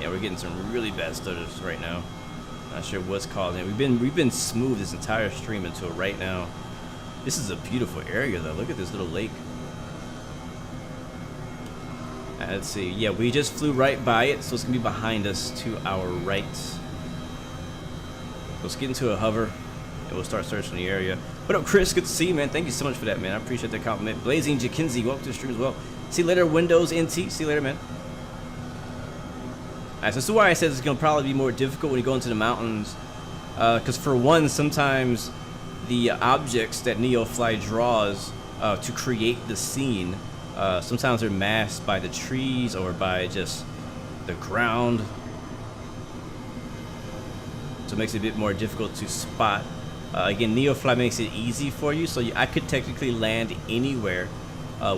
Yeah, we're getting some really bad stutters right now. Not sure what's causing it. We've been smooth this entire stream until right now. This is a beautiful area though. Look at this little lake. Let's see. Yeah, we just flew right by it, so it's gonna be behind us to our right. Let's get into a hover and we'll start searching the area. What up, Chris? Good to see you, man. Thank you so much for that, man. I appreciate that compliment. Blazing Jackinsey, welcome to the stream as well. See you later, Windows NT. See you later, man. Alright, so this is why I said it's going to probably be more difficult when you go into the mountains. Because for one, sometimes the objects that NeoFly draws to create the scene, sometimes they're masked by the trees or by just the ground. So it makes it a bit more difficult to spot. Again, NeoFly makes it easy for you, so I could technically land anywhere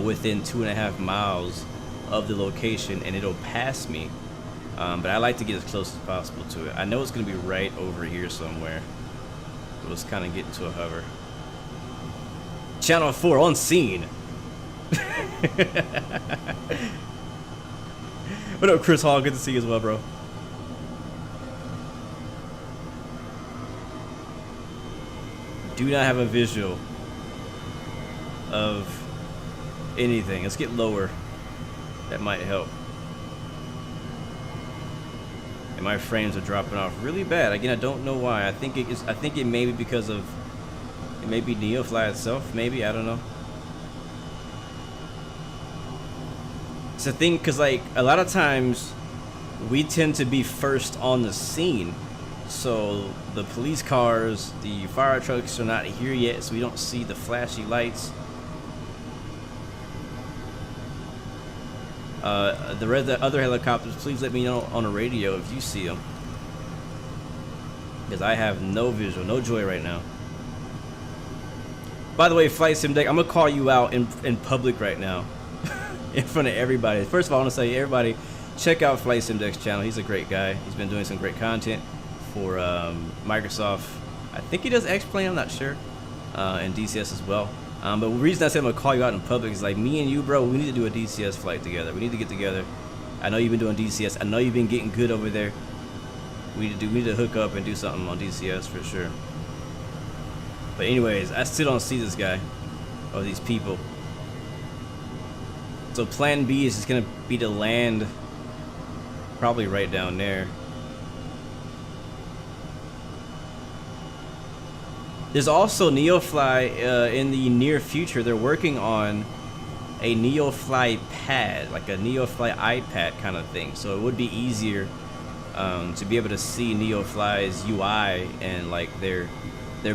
within 2.5 miles of the location and it'll pass me. But I like to get as close as possible to it. I know it's going to be right over here somewhere. So let's kind of get into a hover. Channel 4 on scene. What up, Chris Hall? Good to see you as well, bro. Do not have a visual of anything. Let's get lower. That might help. My frames are dropping off really bad. Again, I don't know why. I think it may be because of It may be NeoFly itself, maybe, I don't know. It's a thing, because like a lot of times we tend to be first on the scene, so the police cars, the fire trucks are not here yet, so we don't see the flashy lights. The other helicopters, please let me know on the radio if you see them, because I have no visual, no joy right now. By the way, Flight Sim Deck, I'm gonna call you out in public right now, in front of everybody. First of all, I want to say, everybody, check out Flight Sim Deck's channel. He's a great guy. He's been doing some great content for Microsoft. I think he does X-Plane, I'm not sure, and DCS as well. But the reason I said I'm gonna call you out in public is like, me and you, bro, we need to do a DCS flight together. We need to get together. I know you've been doing DCS. I know you've been getting good over there. We need to hook up and do something on DCS for sure. But anyways, I still don't see this guy or these people. So plan B is just gonna be to land probably right down there. There's also NeoFly in the near future. They're working on a NeoFly pad, like a NeoFly iPad kind of thing. So it would be easier to be able to see NeoFly's UI and like their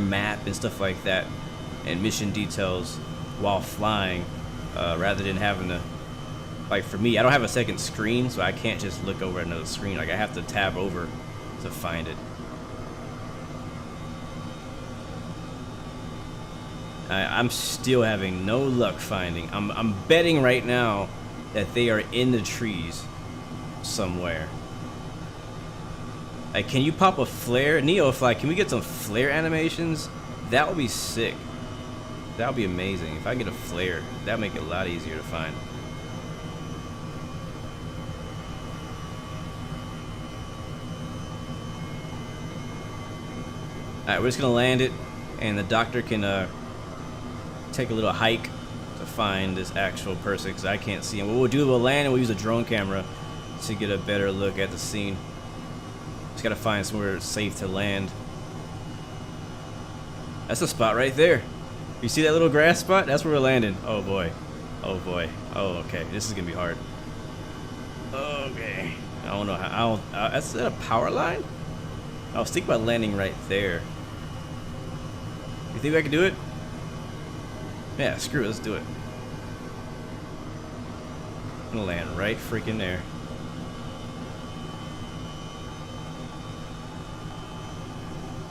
map and stuff like that, and mission details while flying, rather than having to, like for me, I don't have a second screen, so I can't just look over another screen. Like I have to tab over to find it. I'm still having no luck finding. I'm betting right now that they are in the trees somewhere. Like, can you pop a flare? NeoFly, can we get some flare animations? That would be sick. That would be amazing. If I get a flare, that would make it a lot easier to find. Alright, we're just gonna land it, and the doctor can take a little hike to find this actual person, because I can't see him. What we'll do, we'll land and we'll use a drone camera to get a better look at the scene. Just gotta find somewhere safe to land. That's the spot right there. You see that little grass spot? That's where we're landing. Oh boy. Oh boy. Oh, okay. This is gonna be hard. Okay. I don't know how. Is that a power line? I was thinking about landing right there. You think I can do it? Yeah, screw it, let's do it. I'm gonna land right freaking there.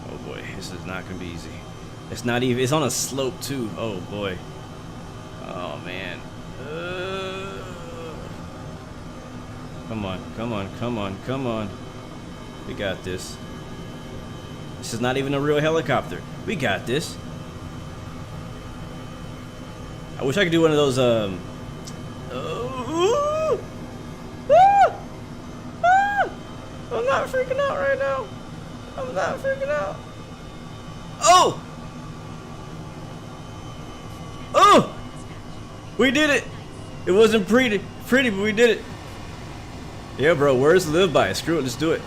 Oh boy, this is not gonna be easy. It's not even, it's on a slope too. Oh boy. Oh man. Come on, come on, come on, come on. We got this. This is not even a real helicopter. We got this. I wish I could do one of those, I'm not freaking out right now. I'm not freaking out. Oh! Oh! We did it! It wasn't pretty, but we did it. Yeah, bro, words to live by. Screw it, just do it.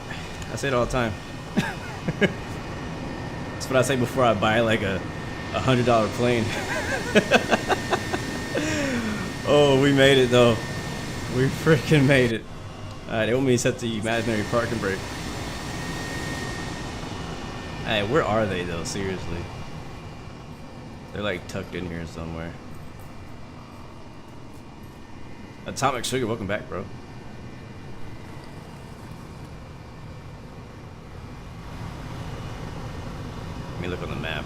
I say it all the time. That's what I say before I buy like a $100 plane. Oh, we made it though. We freaking made it. Alright, they want me to set the imaginary parking brake. Hey, where are they though? Seriously. They're like tucked in here somewhere. Atomic Sugar, welcome back, bro. Let me look on the map.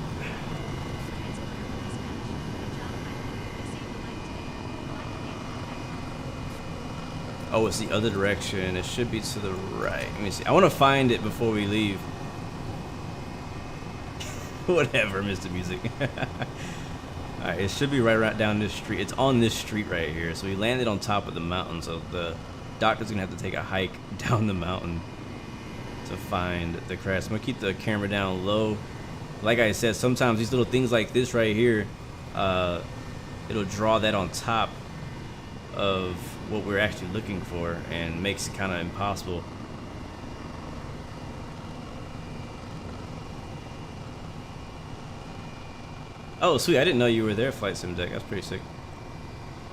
Oh, it's the other direction. It should be to the right. Let me see. I want to find it before we leave. Whatever, Mr. Music. Alright, it should be right down this street. It's on this street right here. So we landed on top of the mountain. So the doctor's going to have to take a hike down the mountain to find the crash. I'm going to keep the camera down low. Like I said, sometimes these little things like this right here, it'll draw that on top of what we're actually looking for and makes it kind of impossible. Oh, sweet. I didn't know you were there, Flight Sim Deck. That's pretty sick.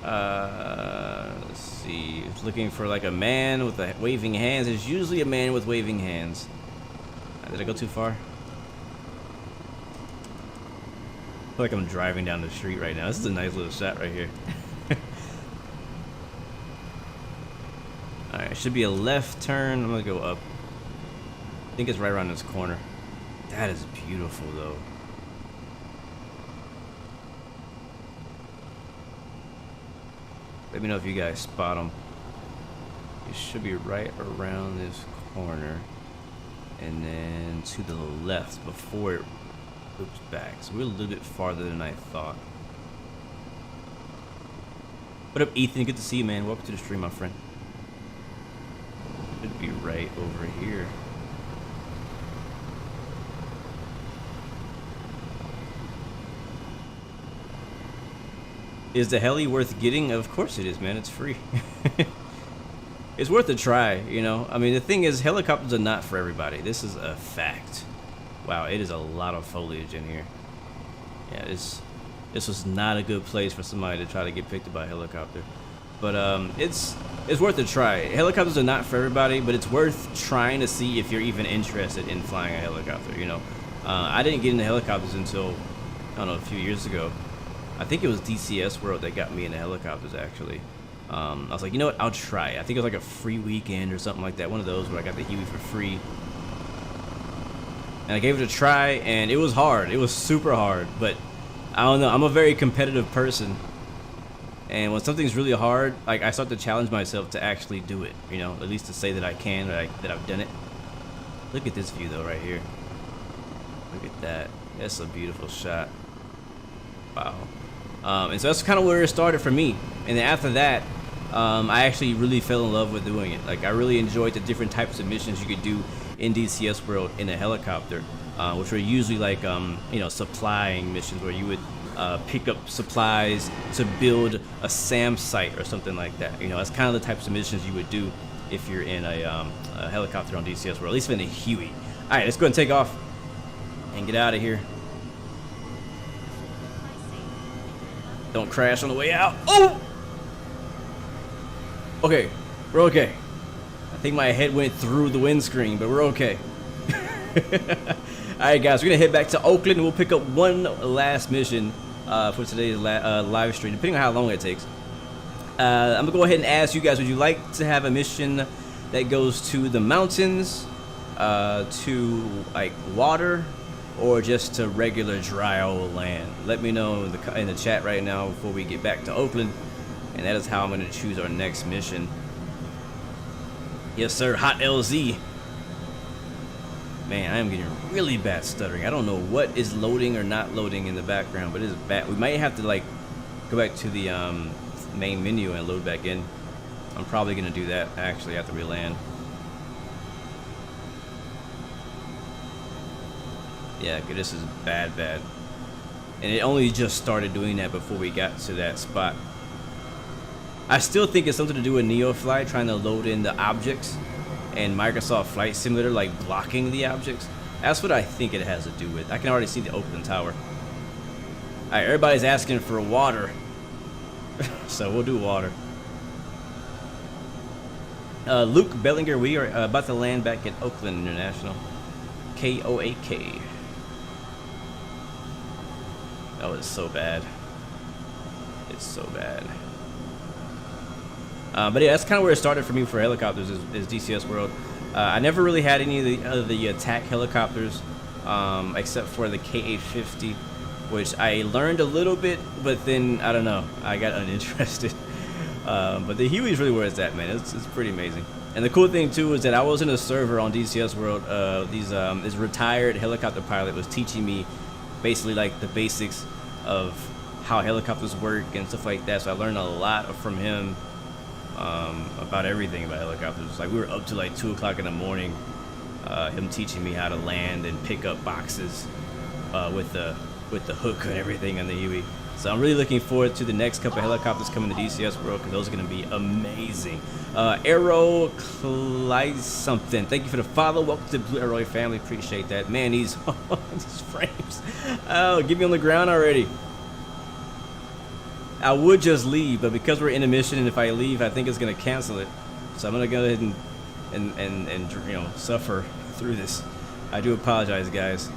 Let's see. Looking for like a man with waving hands. There's usually a man with waving hands. Did I go too far? I feel like I'm driving down the street right now. This is a nice little shot right here. Alright, it should be a left turn. I'm gonna go up. I think it's right around this corner. That is beautiful though. Let me know if you guys spot them. It should be right around this corner. And then to the left before it loops back. So we're a little bit farther than I thought. What up, Ethan? Good to see you, man. Welcome to the stream, my friend. Should be right over here. Is the heli worth getting? Of course it is, man. It's free. It's worth a try, you know. I mean, the thing is, helicopters are not for everybody. This is a fact. Wow, it is a lot of foliage in here. Yeah, this was not a good place for somebody to try to get picked up by a helicopter. But it's worth a try. Helicopters are not for everybody, but it's worth trying to see if you're even interested in flying a helicopter, you know. I didn't get into helicopters until, I don't know, a few years ago. I think it was DCS World that got me into helicopters, actually. I was like, you know what, I'll try. I think it was like a free weekend or something like that. One of those where I got the Huey for free. And I gave it a try, and it was hard. It was super hard, but I don't know. I'm a very competitive person. And when something's really hard, like, I start to challenge myself to actually do it, you know, at least to say that I can, that I've done it. Look at this view, though, right here. Look at that. That's a beautiful shot. Wow. And so that's kind of where it started for me. And then after that, I actually really fell in love with doing it. Like, I really enjoyed the different types of missions you could do in DCS World in a helicopter, which were usually like, you know, supplying missions where you would pick up supplies to build a SAM site or something like that. You know, that's kind of the types of missions you would do if you're in a helicopter on DCS World, at least in a Huey. All right, let's go ahead and take off and get out of here. Don't crash on the way out. Oh! Okay, we're okay. I think my head went through the windscreen, but we're okay. Alright guys, we're gonna head back to Oakland and we'll pick up one last mission for today's live stream, depending on how long it takes. I'm gonna go ahead and ask you guys, would you like to have a mission that goes to the mountains, to like water, or just to regular dry old land? Let me know in the chat right now before we get back to Oakland, and that is how I'm going to choose our next mission. Yes sir, hot LZ. Man, I am getting really bad stuttering. I don't know what is loading or not loading in the background, but it is bad. We might have to like go back to the main menu and load back in. I'm probably going to do that actually after we land. Yeah, this is bad. And it only just started doing that before we got to that spot. I still think it's something to do with NeoFly trying to load in the objects and Microsoft Flight Simulator like blocking the objects. That's what I think it has to do with. I can already see the Oakland Tower. Alright, everybody's asking for water. So we'll do water. Luke Bellinger, we are about to land back at Oakland International. KOAK. Oh, it's so bad. It's so bad. But yeah, that's kind of where it started for me for helicopters is DCS World. I never really had any of the attack helicopters, except for the KA-50, which I learned a little bit, but then, I don't know, I got uninterested. But the Huey is really where it's at, man. It's pretty amazing. And the cool thing, too, is that I was in a server on DCS World. This retired helicopter pilot was teaching me basically like the basics of how helicopters work and stuff like that. So I learned a lot from him about everything about helicopters. Like, we were up to like 2 o'clock in the morning, him teaching me how to land and pick up boxes with the hook and everything on the Huey. So I'm really looking forward to the next couple of helicopters coming to DCS World, because those are going to be amazing. Arrow Clyde something. Thank you for the follow. Welcome to the Blue Arrow family. Appreciate that. Man, these frames. Oh, get me on the ground already. I would just leave, but because we're in a mission, and if I leave, I think it's going to cancel it. So I'm going to go ahead and you know, suffer through this. I do apologize, guys.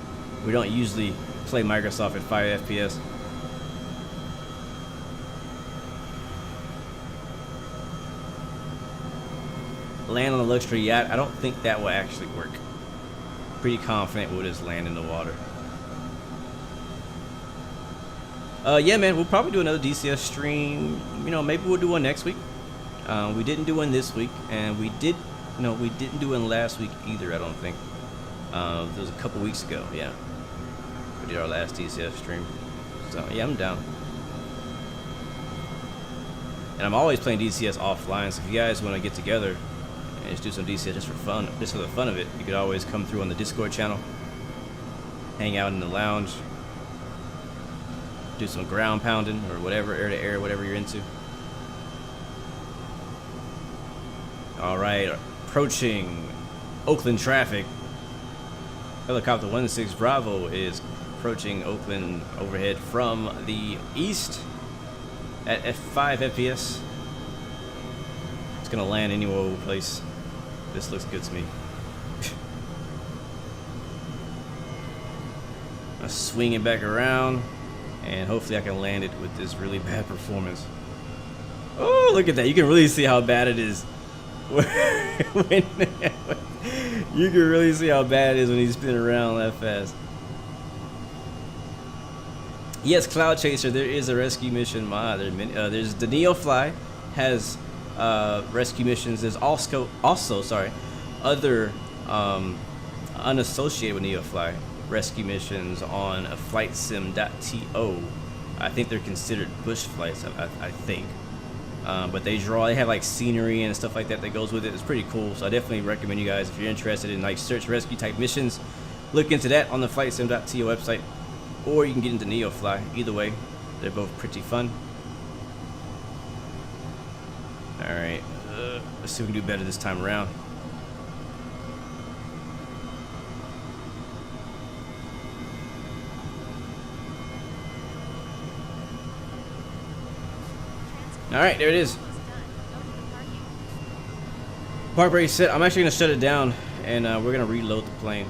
We don't usually play Microsoft at 5 FPS. Land on a luxury yacht. I don't think that will actually work. Pretty confident we'll just land in the water. Yeah, man, we'll probably do another DCS stream. You know, maybe we'll do one next week. We didn't do one this week, and we didn't do one last week either, I don't think. It was a couple weeks ago, yeah. We did our last DCS stream. So, yeah, I'm down. And I'm always playing DCS offline, so if you guys want to get together and just do some DCS just for fun, just for the fun of it, you could always come through on the Discord channel, hang out in the lounge, do some ground pounding or whatever, air to air, whatever you're into. All right, approaching Oakland traffic. Helicopter 16 Bravo is approaching Oakland overhead from the east at F5 FPS. It's gonna land any old place. This looks good to me. I'm swinging back around, and hopefully I can land it with this really bad performance. Oh, look at that. You can really see how bad it is. You can really see how bad it is when he's spinning around that fast. Yes, Cloud Chaser, there is a rescue mission mod. There's the NeoFly has rescue missions. There's also other unassociated with NeoFly rescue missions on a flightsim.to. I think they're considered bush flights, I think. But they have like scenery and stuff like that goes with it. It's pretty cool. So I definitely recommend you guys, if you're interested in like search rescue type missions, look into that on the flightsim.to website, or you can get into NeoFly. Either way, they're both pretty fun. All right, let's see if we can do better this time around. All right, there it is. Park brake set. I'm actually gonna shut it down, and we're gonna reload the plane.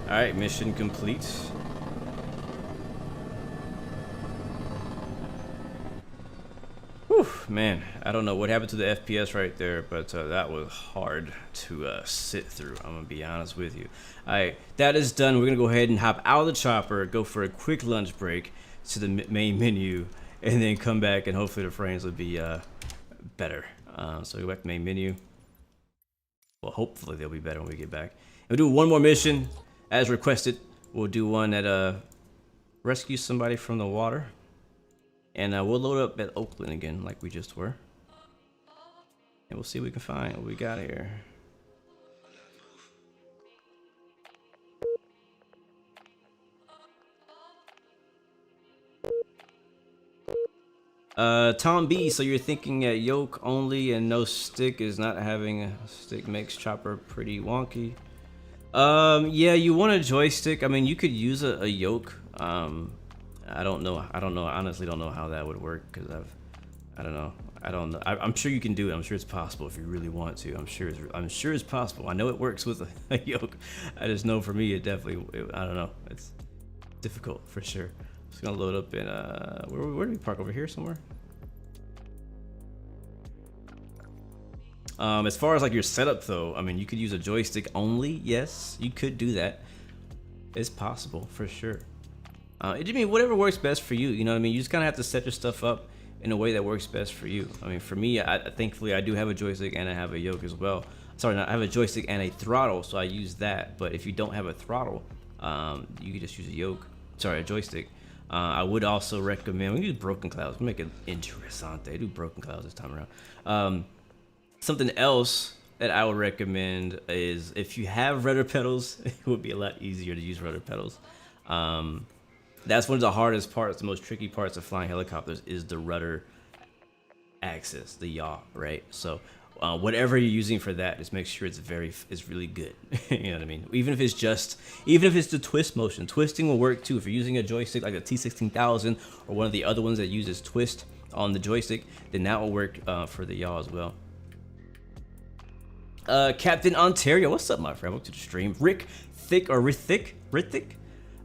All right, mission complete. Whew, man, I don't know what happened to the FPS right there, but that was hard to sit through. I'm gonna be honest with you. All right, that is done. We're gonna go ahead and hop out of the chopper, go for a quick lunch break to the main menu, and then come back, and hopefully the frames will be better. So go back to main menu. Well, hopefully they'll be better when we get back. And we'll do one more mission as requested. We'll do one that rescue somebody from the water. And we'll load up at Oakland again, like we just were. And we'll see what we can find, what we got here. Tom B, so you're thinking yoke only and no stick is not having a stick makes chopper pretty wonky. Yeah, you want a joystick. I mean, you could use a yoke. I don't know. I honestly don't know how that would work, because I don't know. I'm sure you can do it. I'm sure it's possible if you really want to. I'm sure it's possible. I know it works with a yoke. I just know for me, I don't know. It's difficult for sure. Just gonna load up in where do we park, over here somewhere? As far as like your setup though, I mean, you could use a joystick only. Yes, you could do that. It's possible for sure. I mean, whatever works best for you. You know what I mean? You just kind of have to set your stuff up in a way that works best for you. I mean, for me, thankfully I do have a joystick and I have a yoke as well. Sorry, I have a joystick and a throttle, so I use that. But if you don't have a throttle, you can just use a yoke. Sorry, a joystick. I would also recommend we do broken clouds. We make it interessante. Do broken clouds this time around. Something else that I would recommend is if you have rudder pedals, it would be a lot easier to use rudder pedals. That's one of the hardest parts, the most tricky parts of flying helicopters is the rudder axis, the yaw, right? So whatever you're using for that, just make sure it's really good. You know what I mean? Even if it's the twist motion, twisting will work too. If you're using a joystick like the T16000 or one of the other ones that uses twist on the joystick, then that will work for the yaw as well. Captain Ontario, what's up, my friend? Welcome to the stream. Rithik.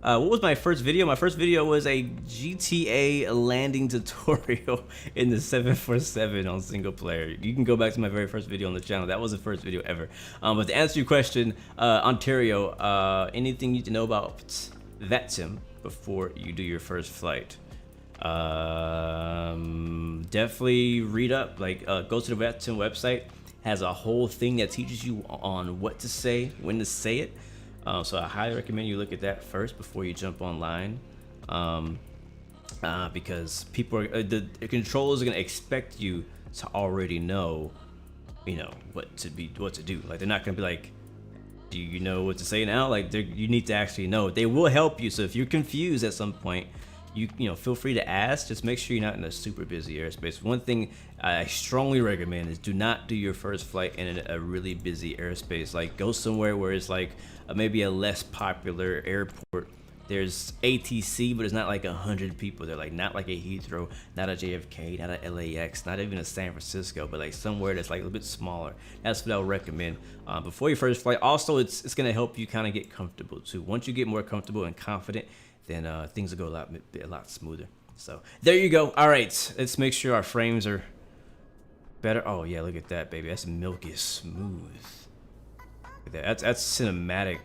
What was my first video? My first video was a GTA landing tutorial in the 747 on single player. You can go back to my very first video on the channel. That was the first video ever. But to answer your question, Ontario, anything you need to know about that sim before you do your first flight? Definitely read up. Like, go to the VetSim website. Has a whole thing that teaches you on what to say, when to say it. So I highly recommend you look at that first before you jump online, because people are the controllers are gonna expect you to already know, what to do. Like, they're not gonna be like, do you know what to say now? Like, you need to actually know. They will help you. So if you're confused at some point, you feel free to ask. Just make sure you're not in a super busy airspace. One thing I strongly recommend is do not do your first flight in a really busy airspace. Like, go somewhere where it's like maybe a less popular airport. There's ATC, but it's not like 100 people. They're like not like a Heathrow, not a JFK, not a LAX, not even a San Francisco, but like somewhere that's like a little bit smaller. That's what I would recommend before your first flight. Also, it's gonna help you kind of get comfortable too. Once you get more comfortable and confident, then things will go a lot smoother. So there you go. All right, let's make sure our frames are better. Oh yeah, look at that, baby. That's milky smooth. Look at that. That's cinematic.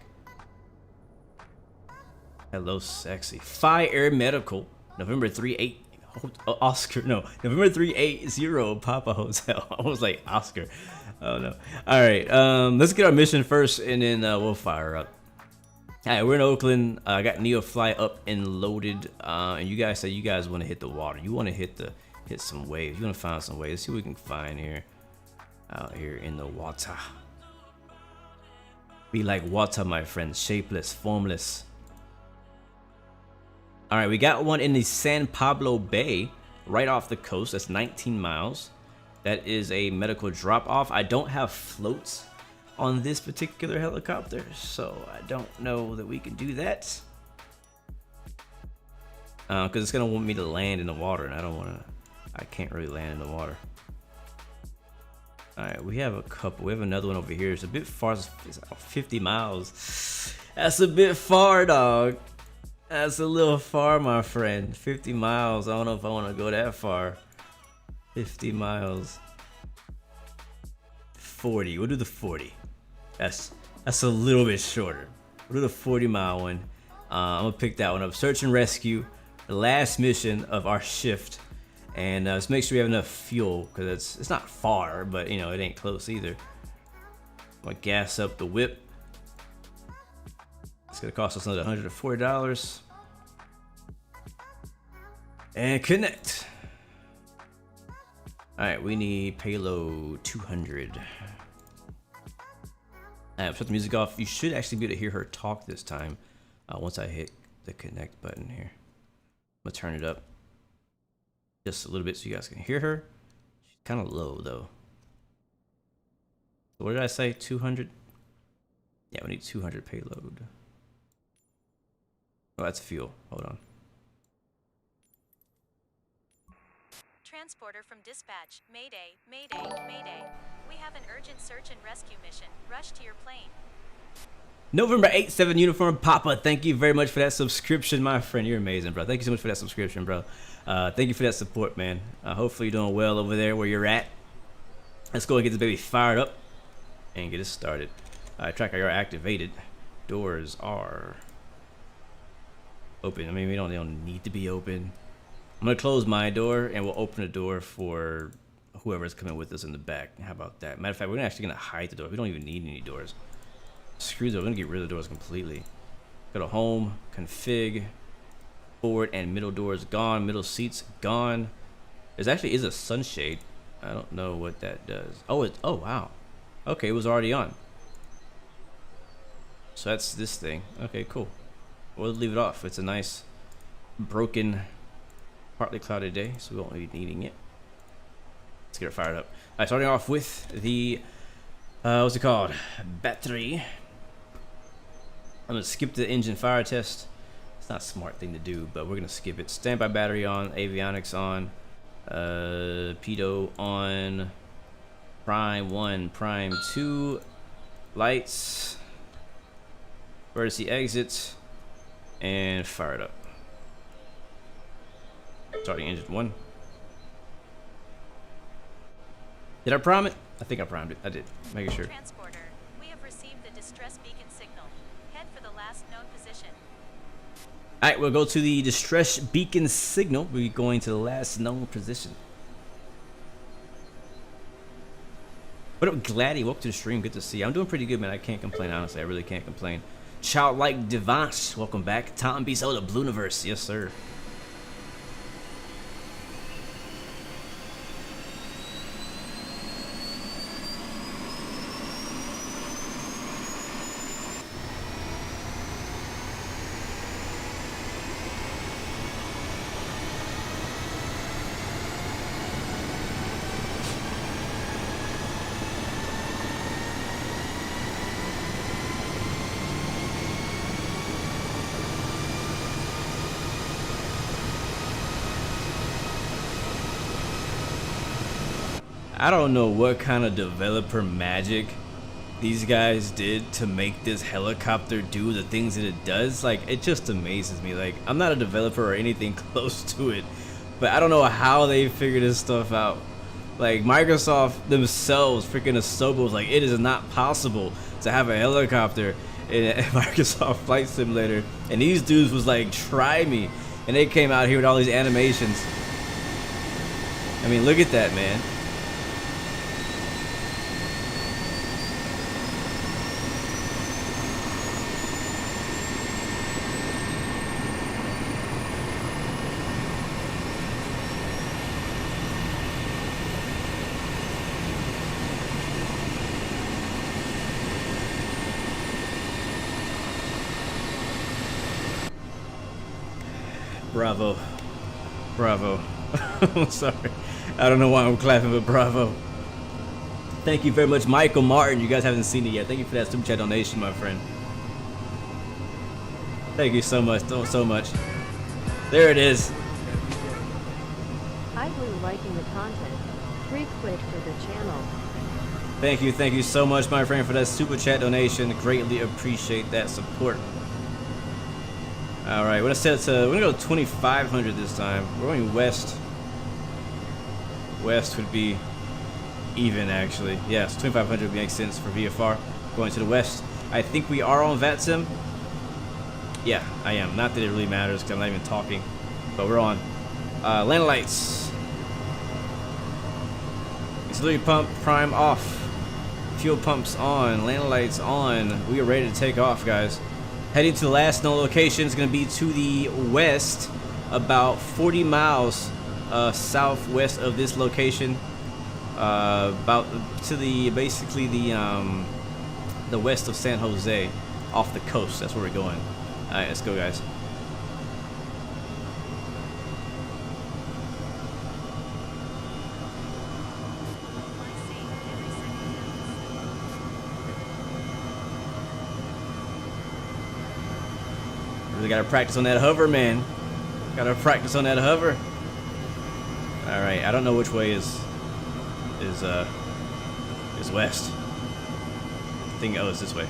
Hello, sexy. Phi Air Medical, November 38. Oscar, no, November 380 Papa Hotel. I was like Oscar. Oh no. All right, let's get our mission first, and then we'll fire up. All right, we're in Oakland. I got NeoFly up and loaded, and you guys say you guys want to hit the water. You want to hit some waves. You want to find some waves. Let's see what we can find here, out here in the water. Be like water, my friend, shapeless, formless. All right, we got one in the San Pablo Bay, right off the coast. That's 19 miles. That is a medical drop-off. I don't have floats on this particular helicopter, so I don't know that we can do that, because it's gonna want me to land in the water, and I can't really land in the water. All right, we have a couple. We have another one over here. It's a bit far. It's 50 miles. That's a bit far, dog. That's a little far, my friend. 50 miles. I don't know if I want to go that far. 50 miles. 40. We'll do the 40. That's a little bit shorter. We'll do the 40-mile one. I'm gonna pick that one up. Search and rescue, the last mission of our shift, and let's make sure we have enough fuel, because it's not far, but it ain't close either. I'm gonna gas up the whip. It's gonna cost us another $140, and connect. All right, we need payload 200. I've shut the music off. You should actually be able to hear her talk this time once I hit the connect button here. I'm gonna turn it up just a little bit so you guys can hear her. She's kind of low though. So what did I say? 200? Yeah, we need 200 payload. Oh, that's fuel. Hold on. Transporter from dispatch. Mayday, mayday, mayday. We have an urgent search and rescue mission. Rush to your plane. November 87 Uniform Papa, thank you very much for that subscription, my friend. You're amazing, bro. Thank you so much for that subscription, bro. Thank you for that support, man. Hopefully you're doing well over there where you're at. Let's go and get this baby fired up and get it started. Tracker, you're activated. Doors are open. I mean, they don't need to be open. I'm gonna close my door and we'll open the door for whoever's coming with us in the back. How about that? Matter of fact, we're actually gonna hide the door. We don't even need any doors. Screw those. We're gonna get rid of the doors completely. Go to home, config, Forward and middle doors gone. Middle seats gone. There's actually is a sunshade. I don't know what that does. Oh, oh wow. Okay, it was already on. So that's this thing. Okay, cool. We'll leave it off. It's a nice broken, partly clouded day, so we won't be needing it. Let's get it fired up. All right, starting off with the what's it called? Battery. I'm gonna skip the engine fire test. It's not a smart thing to do, but we're gonna skip it. Standby battery on, avionics on, pitot on, prime 1, prime 2, lights, emergency exits, and fire it up. Starting engine 1. Did I prime it? I think I primed it. I did. Making sure. Transporter, we have received the distress beacon signal. Head for the last known position. All right, we'll go to the distress beacon signal. We're going to the last known position. What up, Gladdy? Welcome to the stream. Good to see you. I'm doing pretty good, man. I can't complain, honestly. I really can't complain. Childlike Devance, welcome back. Tom B. Soda, Blue Universe. Yes, sir. I don't know what kind of developer magic these guys did to make this helicopter do the things that it does. Like, it just amazes me. Like, I'm not a developer or anything close to it, but I don't know how they figured this stuff out. Like, Microsoft themselves, freaking Asobo, was like, it is not possible to have a helicopter in a Microsoft Flight Simulator. And these dudes was like, try me. And they came out here with all these animations. I mean, look at that, man. Bravo. Bravo. I'm sorry. I don't know why I'm clapping, but bravo. Thank you very much, Michael Martin. You guys haven't seen it yet. Thank you for that super chat donation, my friend. Thank you so much. So much. There it is. Hi, Blue, liking the content. Free quid for the channel. Thank you so much, my friend, for that super chat donation. Greatly appreciate that support. All right, we're gonna go to 2,500 this time. We're going west. West would be even, actually. Yes, 2,500 would make sense for VFR. Going to the west. I think we are on VATSIM. Yeah, I am. Not that it really matters because I'm not even talking, but we're on. Land lights. Auxiliary pump prime off. Fuel pumps on. Land lights on. We are ready to take off, guys. Heading to the last known location is going to be to the west, about 40 miles southwest of this location. About to the basically the west of San Jose, off the coast. That's where we're going. All right, let's go, guys. Really gotta practice on that hover, man. Gotta practice on that hover. All right, I don't know which way is west. I think, oh, it's this way.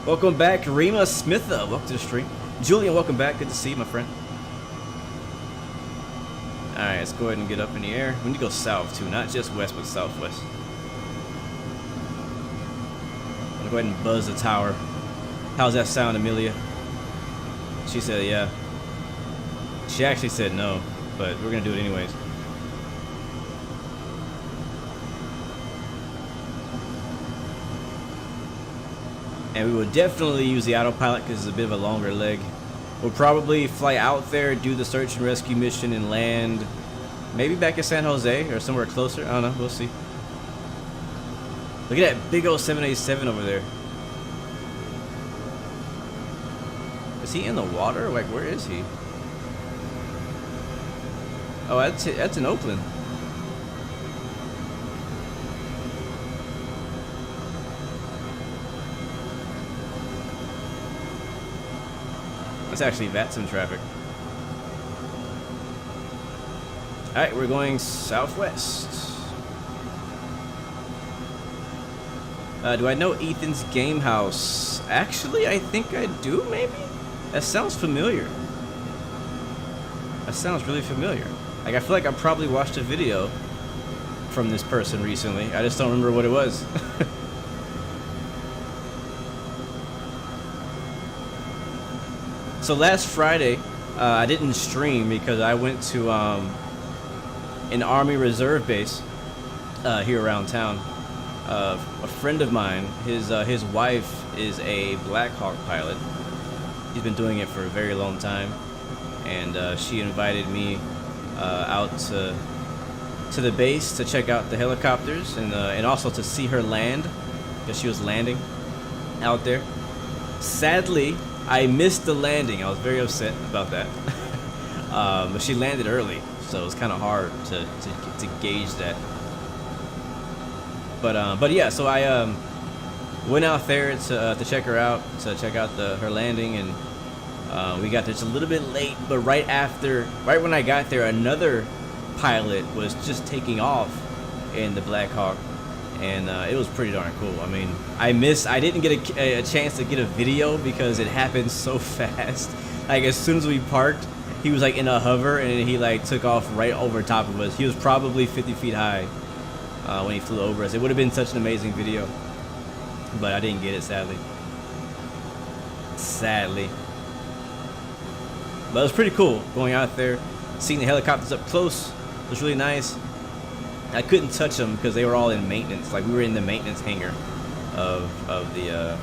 Welcome back, Rima Smitha. Welcome to the stream. Julian, welcome back. Good to see you, my friend. All right, let's go ahead and get up in the air. We need to go south too, not just west, but southwest. I'm gonna go ahead and buzz the tower. How's that sound, Amelia? She said, yeah. She actually said no, but we're gonna do it anyways. and we will definitely use the autopilot because it's a bit of a longer leg. We'll probably fly out there, do the search and rescue mission, and land maybe back in San Jose or somewhere closer. I don't know. We'll see. Look at that big old 787 over there. Is he in the water? Like, where is he? Oh, that's in Oakland. Let's actually vat some traffic. Alright, we're going southwest. Do I know Ethan's Game House? Actually, I think I do, maybe? That sounds familiar. That sounds really familiar. Like, I feel like I probably watched a video from this person recently. I just don't remember what it was. So last Friday, I didn't stream because I went to an Army Reserve base here around town. A friend of mine, his wife is a Black Hawk pilot. He's been doing it for a very long time, and she invited me out to the base to check out the helicopters and also to see her land because she was landing out there. Sadly, I missed the landing. I was very upset about that. But she landed early, so it was kind of hard to gauge that. But yeah, so I went out there to check her out, to check out her landing, and we got there just a little bit late. But right when I got there, another pilot was just taking off in the Black Hawk. And it was pretty darn cool. I mean, I didn't get a chance to get a video because it happened so fast. Like, as soon as we parked, he was like in a hover and he like took off right over top of us. He was probably 50 feet high when he flew over us. It would have been such an amazing video, but I didn't get it, sadly. But it was pretty cool going out there, seeing the helicopters up close. It was really nice. I couldn't touch them because they were all in maintenance. Like, we were in the maintenance hangar of the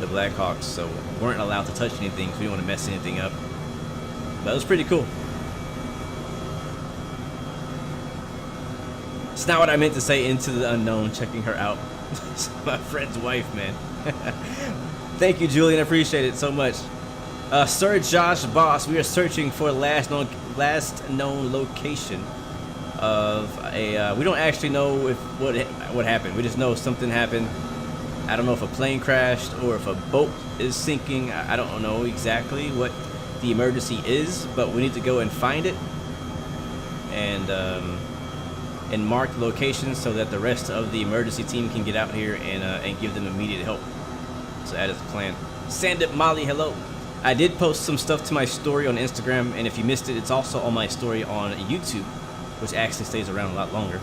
Blackhawks, so we weren't allowed to touch anything because we didn't want to mess anything up. But it was pretty cool. It's not what I meant to say. Into the unknown, checking her out. My friend's wife, man. Thank you, Julian. I appreciate it so much. Sir Josh Boss, we are searching for last known location of a we don't actually know if what happened. We just know something happened. I don't know if a plane crashed or if a boat is sinking. I don't know exactly what the emergency is, but we need to go and find it and mark the location so that the rest of the emergency team can get out here and give them immediate help. So that is the plan. Sandip Molly, hello. I did post some stuff to my story on Instagram, and if you missed it, it's also on my story on YouTube, which actually stays around a lot longer.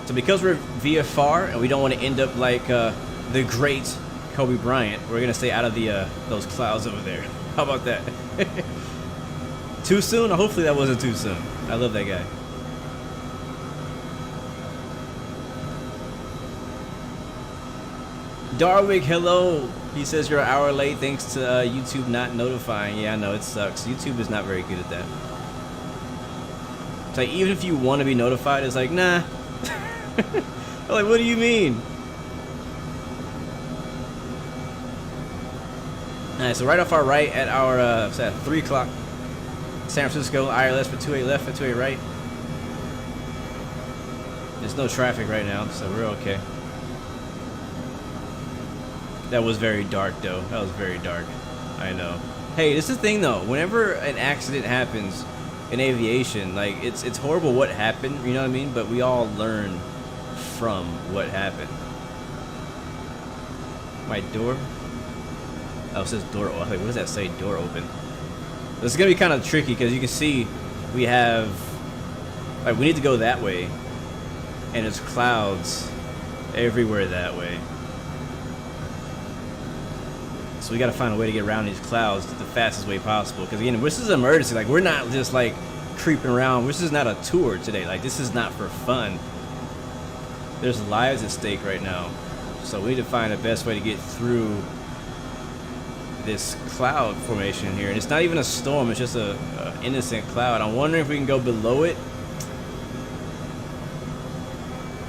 So because we're VFR and we don't want to end up like the great Kobe Bryant, we're gonna stay out of the those clouds over there. How about that? Too soon? Hopefully that wasn't too soon. I love that guy. Darwick, hello. He says you're an hour late thanks to YouTube not notifying. Yeah, I know, it sucks. YouTube is not very good at that. It's like, even if you want to be notified, it's like, nah. I'm like, what do you mean? Alright, so right off our right at our at 3 o'clock, San Francisco, ILS for 28 left for 28 right. There's no traffic right now, so we're okay. That was very dark, though. That was very dark. I know. Hey, this is the thing, though. Whenever an accident happens in aviation, like, it's horrible what happened, you know what I mean? But we all learn from what happened. My door? Oh, it says door. Oh, wait, what does that say? Door open. This is gonna be kind of tricky because you can see we have, like, we need to go that way, and there's clouds everywhere that way. So we gotta find a way to get around these clouds the fastest way possible. Because again, this is an emergency. Like, we're not just like creeping around. This is not a tour today. Like, this is not for fun. there's lives at stake right now. So we need to find the best way to get through this cloud formation here. And it's not even a storm, it's just a innocent cloud. I'm wondering if we can go below it.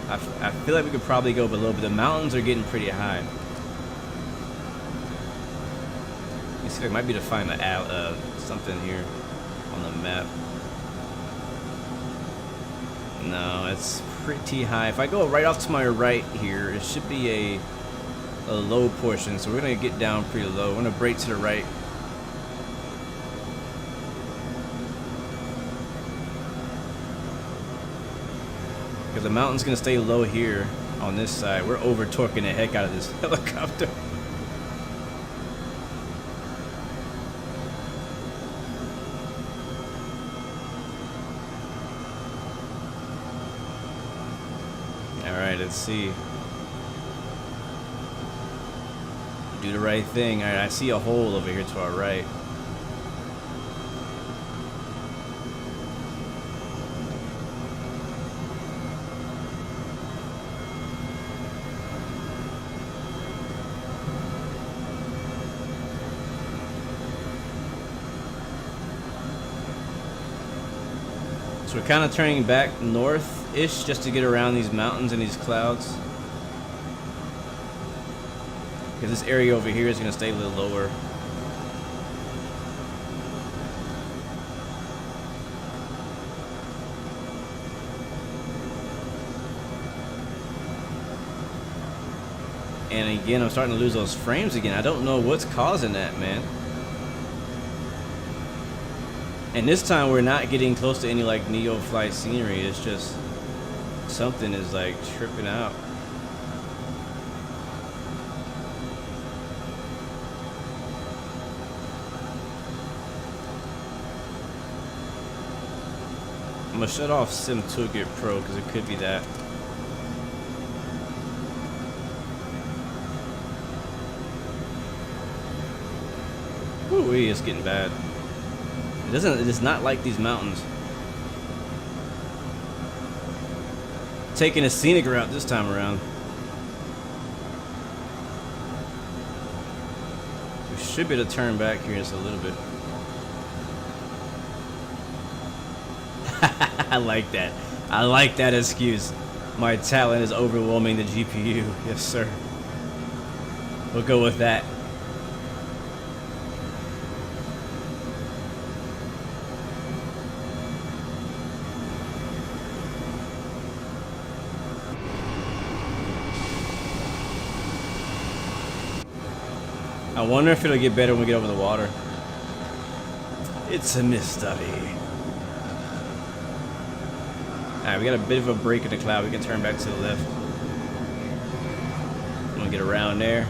I feel like we could probably go below, but the mountains are getting pretty high. Let me see if I might be able to find something here on the map. No, it's pretty high. If I go right off to my right here, it should be a low portion, so we're gonna get down pretty low. We're gonna brake to the right. Because the mountain's gonna stay low here on this side. We're over torquing the heck out of this helicopter. Alright, let's see. Do the right thing. Alright, I see a hole over here to our right. So we're kind of turning back north-ish just to get around these mountains and these clouds. Because this area over here is going to stay a little lower. And again, I'm starting to lose those frames again. I don't know what's causing that, man. And this time we're not getting close to any like NeoFly scenery. It's just something is like tripping out. I'm gonna shut off Sim Toolkit Pro because it could be that. Ooh, it's getting bad. It does not like these mountains. Taking a scenic route this time around. We should be able to turn back here just a little bit. I like that. I like that excuse. My talent is overwhelming the GPU. Yes, sir. We'll go with that. I wonder if it'll get better when we get over the water. It's a mystery. Alright, we got a bit of a break in the cloud. We can turn back to the left. I'm gonna get around there.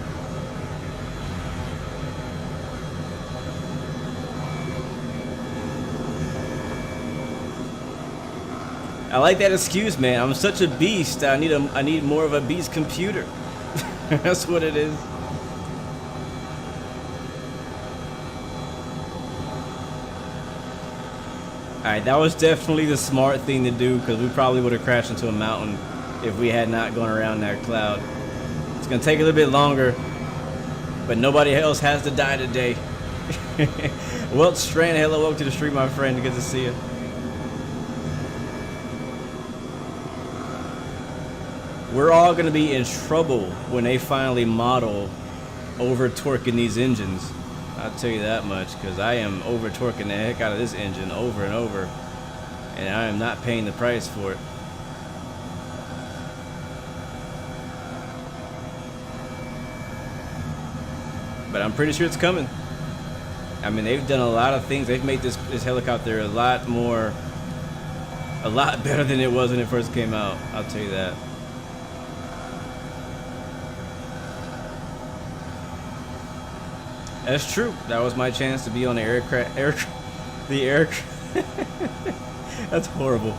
I like that excuse, man. I'm such a beast. I need more of a beast computer. That's what it is. Alright, that was definitely the smart thing to do because we probably would have crashed into a mountain if we had not gone around that cloud. It's going to take a little bit longer, but nobody else has to die today. Well, Strand, hello, welcome to the stream, my friend. Good to see you. We're all going to be in trouble when they finally model over-torquing these engines. I'll tell you that much, because I am over-torquing the heck out of this engine over and over, and I am not paying the price for it. But I'm pretty sure it's coming. I mean, they've done a lot of things. They've made this helicopter a lot better than it was when it first came out. I'll tell you that. That's true. That was my chance to be on the aircraft. That's horrible.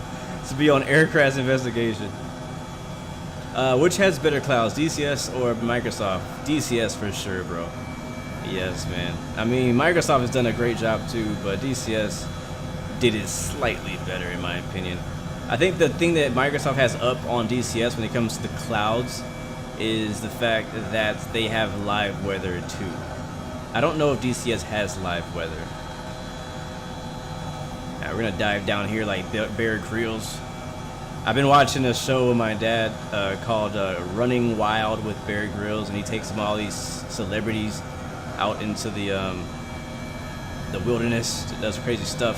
To be on aircraft investigation. Which has better clouds, DCS or Microsoft? DCS for sure, bro. Yes, man. I mean, Microsoft has done a great job too, but DCS did it slightly better in my opinion. I think the thing that Microsoft has up on DCS when it comes to the clouds is the fact that they have live weather too. I don't know if DCS has live weather. Now we're gonna dive down here like Bear Grylls. I've been watching a show with my dad called Running Wild with Bear Grylls, and he takes all these celebrities out into the wilderness, does crazy stuff,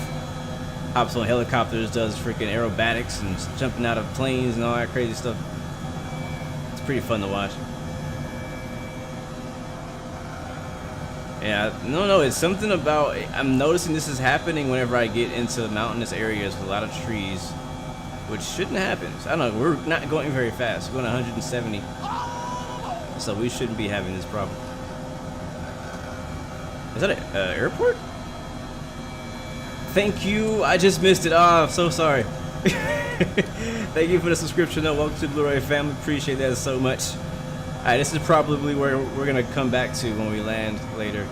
hops on helicopters, does freaking aerobatics and jumping out of planes and all that crazy stuff. It's pretty fun to watch. Yeah, no, it's something about, I'm noticing this is happening whenever I get into mountainous areas with a lot of trees, which shouldn't happen. I don't know, we're not going very fast. We're going 170, so we shouldn't be having this problem. Is that an airport? Thank you, I just missed it. Oh, I'm so sorry. Thank you for the subscription though. Welcome to the Blu-ray family, appreciate that so much. Alright, this is probably where we're gonna come back to when we land later.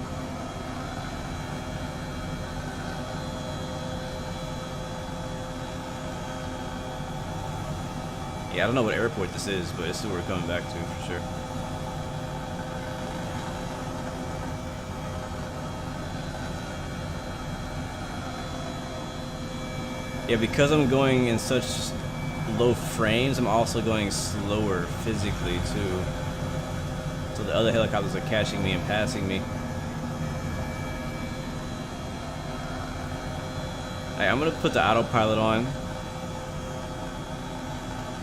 Yeah, I don't know what airport this is, but this is where we're coming back to for sure. Yeah, because I'm going in such low frames, I'm also going slower physically too. So the other helicopters are catching me and passing me. Alright, I'm gonna put the autopilot on.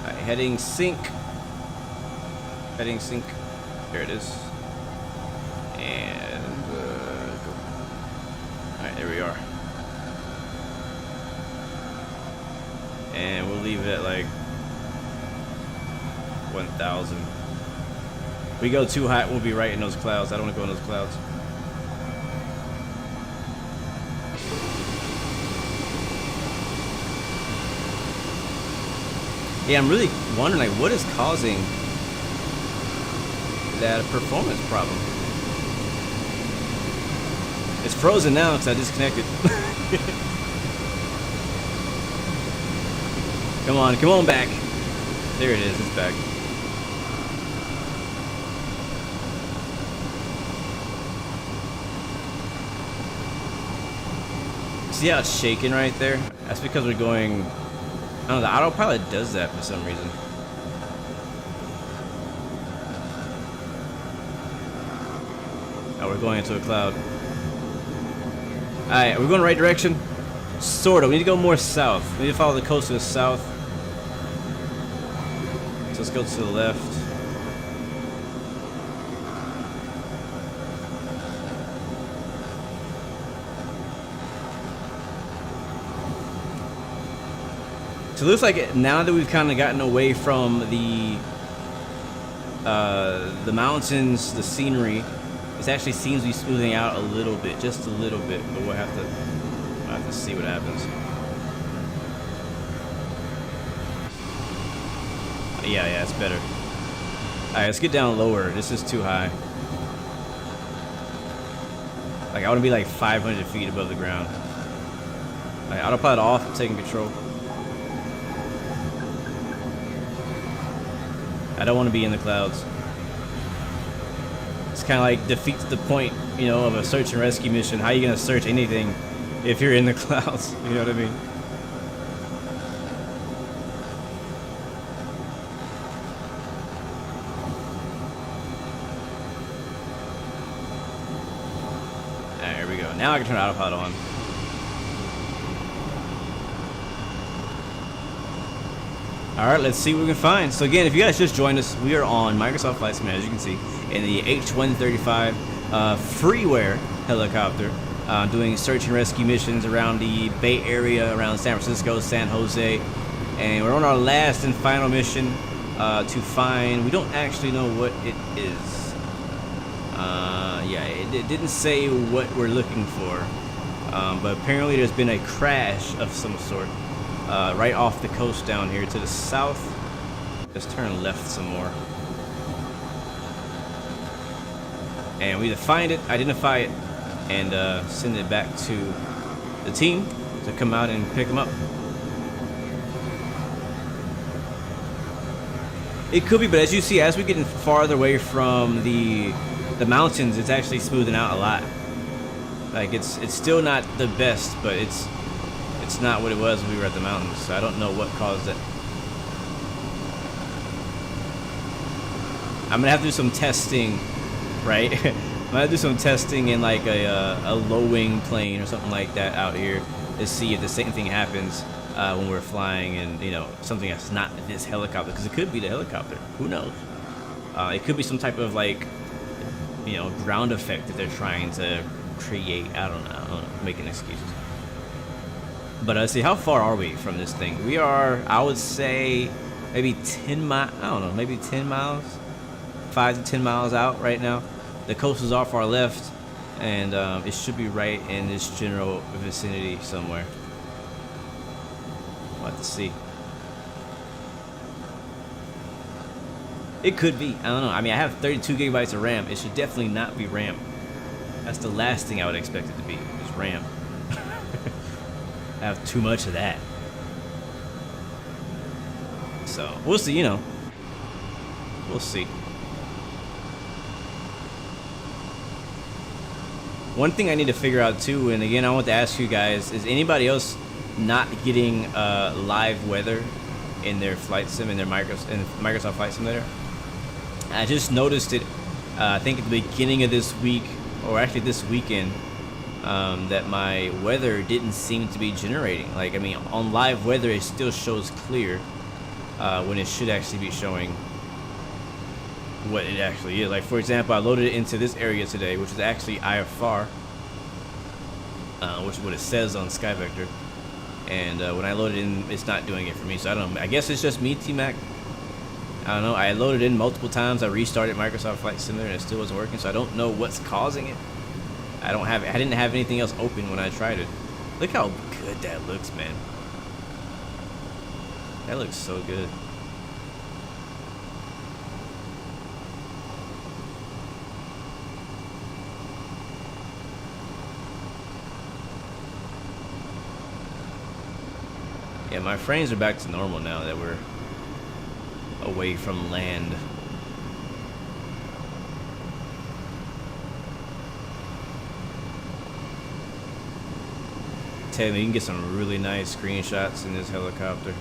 Alright, heading sync. Heading sync. There it is. And go. Alright, there we are. And we'll leave it at like 1,000. We go too high, we'll be right in those clouds. I don't want to go in those clouds. Yeah, I'm really wondering like what is causing that performance problem. It's frozen now because I disconnected. Come on back. There it is, it's back. See how it's shaking right there? That's because we're going, I don't know, the autopilot does that for some reason. Oh, we're going into a cloud. Alright, are we going the right direction? Sort of. We need to go more south. We need to follow the coast to the south. So let's go to the left. So it looks like now that we've kind of gotten away from the mountains, the scenery, it actually seems to be smoothing out a little bit, just a little bit. But we'll have to see what happens. Yeah, it's better. Alright, let's get down lower. This is too high. Like, I want to be like 500 feet above the ground. Alright, autopilot off, I'm taking control. I don't want to be in the clouds. It's kind of like defeats the point, you know, of a search and rescue mission. How are you going to search anything if you're in the clouds? You know what I mean? Alright, here we go. Now I can turn autopilot on. Alright, let's see what we can find. So again, if you guys just joined us, we are on Microsoft Flight Simulator, as you can see, in the H135 freeware helicopter, doing search and rescue missions around the Bay Area, around San Francisco, San Jose, and we're on our last and final mission to find, we don't actually know what it is. Yeah, it didn't say what we're looking for, but apparently there's been a crash of some sort. Right off the coast down here to the south. Let's turn left some more. And we either find it, identify it, and send it back to the team to come out and pick them up. It could be, but as you see, as we're getting farther away from the mountains, it's actually smoothing out a lot. Like it's still not the best, but it's not what it was when we were at the mountains. So I don't know what caused it. I'm gonna have to do some testing, right? I'm gonna do some testing in like a low wing plane or something like that out here to see if the same thing happens when we're flying, and you know, something that's not this helicopter, because it could be the helicopter. Who knows? It could be some type of like, you know, ground effect that they're trying to create. I don't know, making excuses. But let's see, how far are we from this thing? We are, I would say, maybe 10 miles. I don't know, maybe 10 miles, 5 to 10 miles out right now. The coast is off our left, and it should be right in this general vicinity somewhere. We'll have to see. It could be. I don't know. I mean, I have 32 gigabytes of RAM. It should definitely not be RAM. That's the last thing I would expect it to be, is RAM. I have too much of that. So, we'll see, you know. We'll see. One thing I need to figure out too, and again I want to ask you guys, is anybody else not getting live weather in their flight sim, in their Microsoft Flight Simulator? I just noticed it, I think at the beginning of this week, or actually this weekend, that my weather didn't seem to be generating. Like, I mean, on live weather it still shows clear, when it should actually be showing what it actually is. Like, for example, I loaded it into this area today, which is actually IFR, which is what it says on SkyVector, and when I load it in, it's not doing it for me. So I don't know, I guess it's just me, T-Mac. I don't know. I loaded in multiple times. I restarted Microsoft Flight Simulator and it still wasn't working, so I don't know what's causing it. I didn't have anything else open when I tried it. Look how good that looks, man. That looks so good. Yeah, my frames are back to normal now that we're away from land. Tell me, you can get some really nice screenshots in this helicopter.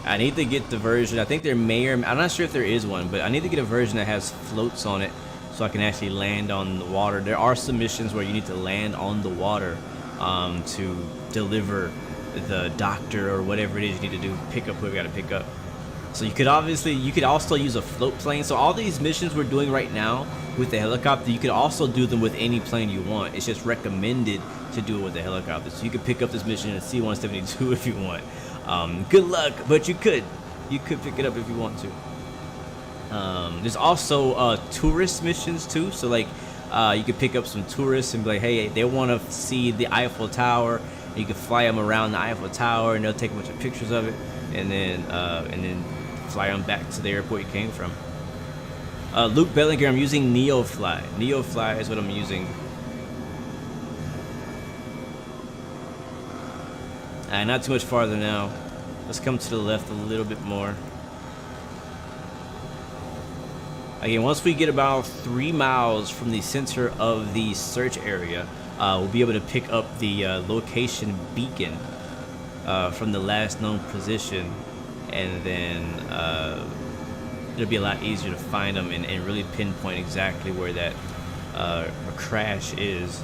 I need to get the version, I think there may, or I'm not sure if there is one, but I need to get a version that has floats on it so I can actually land on the water. There are some missions where you need to land on the water to deliver the doctor or whatever it is you need to do, pick up who we got to pick up. So you could also use a float plane. So all these missions we're doing right now with the helicopter, you could also do them with any plane you want. It's just recommended to do it with the helicopter. So you could pick up this mission in C-172 if you want. Good luck, but you could pick it up if you want to. There's also tourist missions too. So like you could pick up some tourists and be like, hey, they want to see the Eiffel Tower. You can fly them around the Eiffel Tower, and they'll take a bunch of pictures of it, and then fly them back to the airport you came from. Luke Bellinger, I'm using NeoFly. NeoFly is what I'm using. Not too much farther now. Let's come to the left a little bit more. Again, once we get about 3 miles from the center of the search area, we'll be able to pick up the location beacon from the last known position, and then it'll be a lot easier to find them and really pinpoint exactly where that crash is.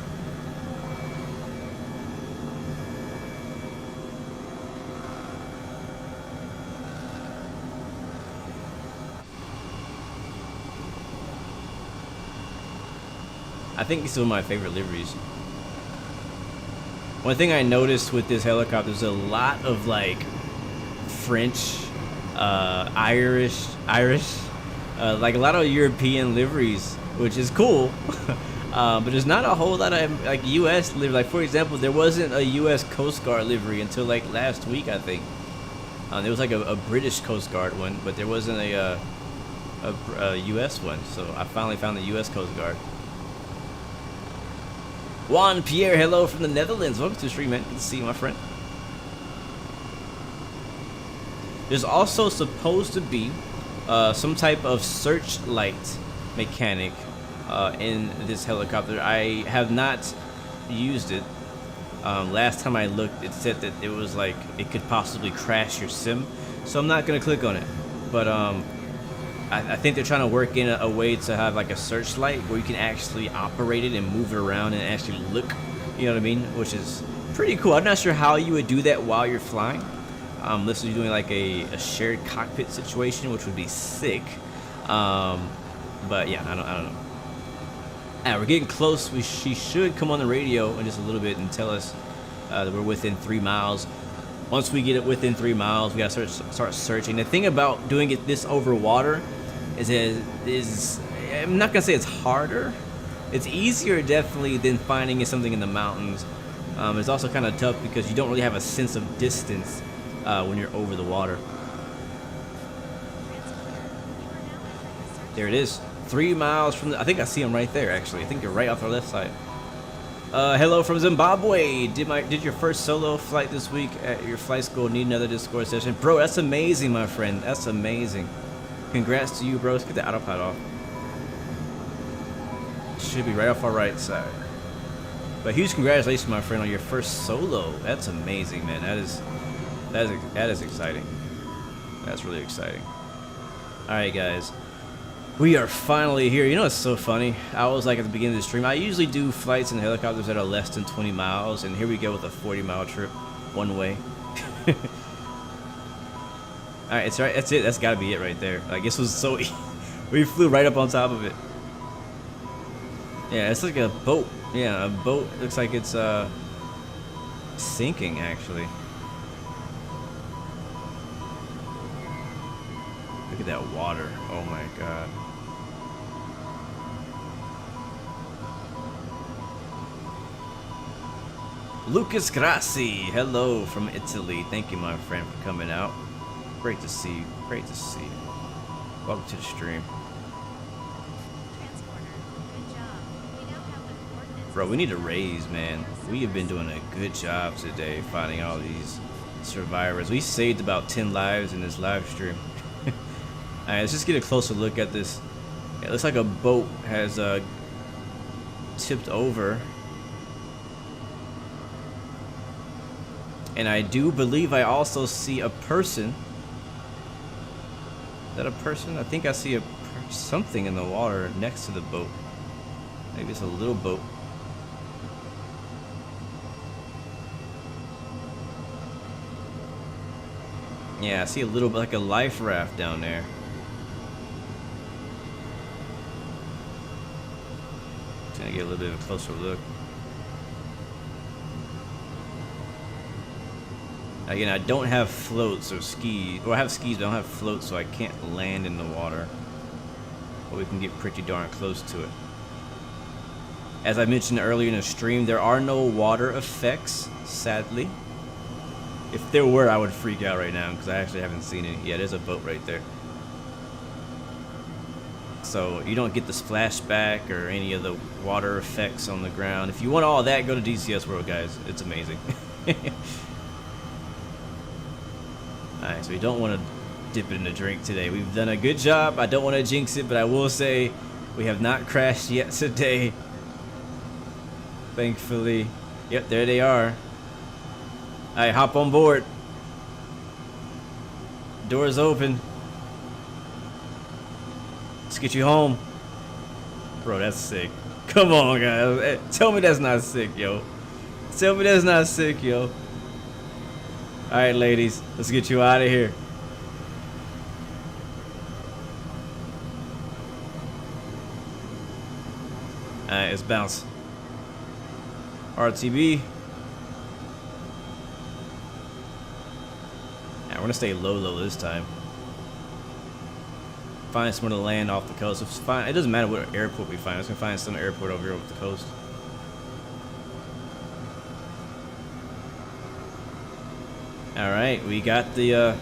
I think these are my favorite liveries. One thing I noticed with this helicopter is a lot of like French, Irish, like a lot of European liveries, which is cool. But there's not a whole lot of like U.S. livery. Like, for example, there wasn't a U.S. Coast Guard livery until like last week, I think. There was like a British Coast Guard one, but there wasn't a U.S. one. So I finally found the U.S. Coast Guard. Juan Pierre, hello from the Netherlands. Welcome to the stream, man. Good to see you, my friend. There's also supposed to be some type of searchlight mechanic in this helicopter. I have not used it. Last time I looked, it said that it was like it could possibly crash your sim, so I'm not gonna click on it. But I think they're trying to work in a way to have like a searchlight where you can actually operate it and move it around and actually look, you know what I mean, which is pretty cool. I'm not sure how you would do that while you're flying. This is doing like a shared cockpit situation, which would be sick. But yeah, I don't know. Alright, we're getting close. She should come on the radio in just a little bit and tell us that we're within 3 miles. Once we get it within 3 miles, we gotta start searching. The thing about doing it this over water is I'm not gonna say it's harder. It's easier definitely than finding something in the mountains. It's also kind of tough because you don't really have a sense of distance when you're over the water. There it is. 3 miles from the, I think I see them right there actually. I think they're right off our left side. Hello from Zimbabwe. Did your first solo flight this week at your flight school? Need another Discord session? Bro, that's amazing, my friend. That's amazing. Congrats to you, bro. Let's get the autopilot off. Should be right off our right side. But huge congratulations, my friend, on your first solo. That's amazing, man. That is exciting. That's really exciting. Alright, guys. We are finally here. You know what's so funny? I was like at the beginning of the stream, I usually do flights in helicopters that are less than 20 miles, and here we go with a 40-mile trip, one way. Alright, it's right. That's it. That's gotta be it right there. Like, this was so we flew right up on top of it. Yeah, it's like a boat. Yeah, a boat. Looks like it's sinking actually. Look at that water. Oh my god. Lucas Grassi, hello from Italy. Thank you, my friend, for coming out. Great to see you. Great to see you. Welcome to the stream. Bro, we need a raise, man. We have been doing a good job today finding all these survivors. We saved about 10 lives in this live stream. Alright, let's just get a closer look at this. It looks like a boat has tipped over. And I do believe I also see a person. Is that a person? I think I see something in the water next to the boat. Maybe it's a little boat. Yeah, I see a little bit like a life raft down there. Just gonna get a little bit of a closer look. Again, I don't have floats or skis. Well, I have skis, but I don't have floats, so I can't land in the water. But we can get pretty darn close to it. As I mentioned earlier in the stream, there are no water effects, sadly. If there were, I would freak out right now because I actually haven't seen it. Yeah, there's a boat right there. So you don't get the splashback or any of the water effects on the ground. If you want all that, go to DCS World, guys. It's amazing. Alright, so we don't want to dip it in the drink today. We've done a good job. I don't want to jinx it, but I will say we have not crashed yet today. Thankfully. Yep, there they are. Alright, hop on board. Doors open. Let's get you home. Bro, that's sick. Come on, guys. Tell me that's not sick, yo. Tell me that's not sick, yo. Alright, ladies. Let's get you out of here. Alright, let's bounce. RTB. Yeah, we're gonna stay low this time. Find somewhere to land off the coast. It's fine. It doesn't matter what airport we find. Let's gonna find some airport over here off the coast. All right, we got the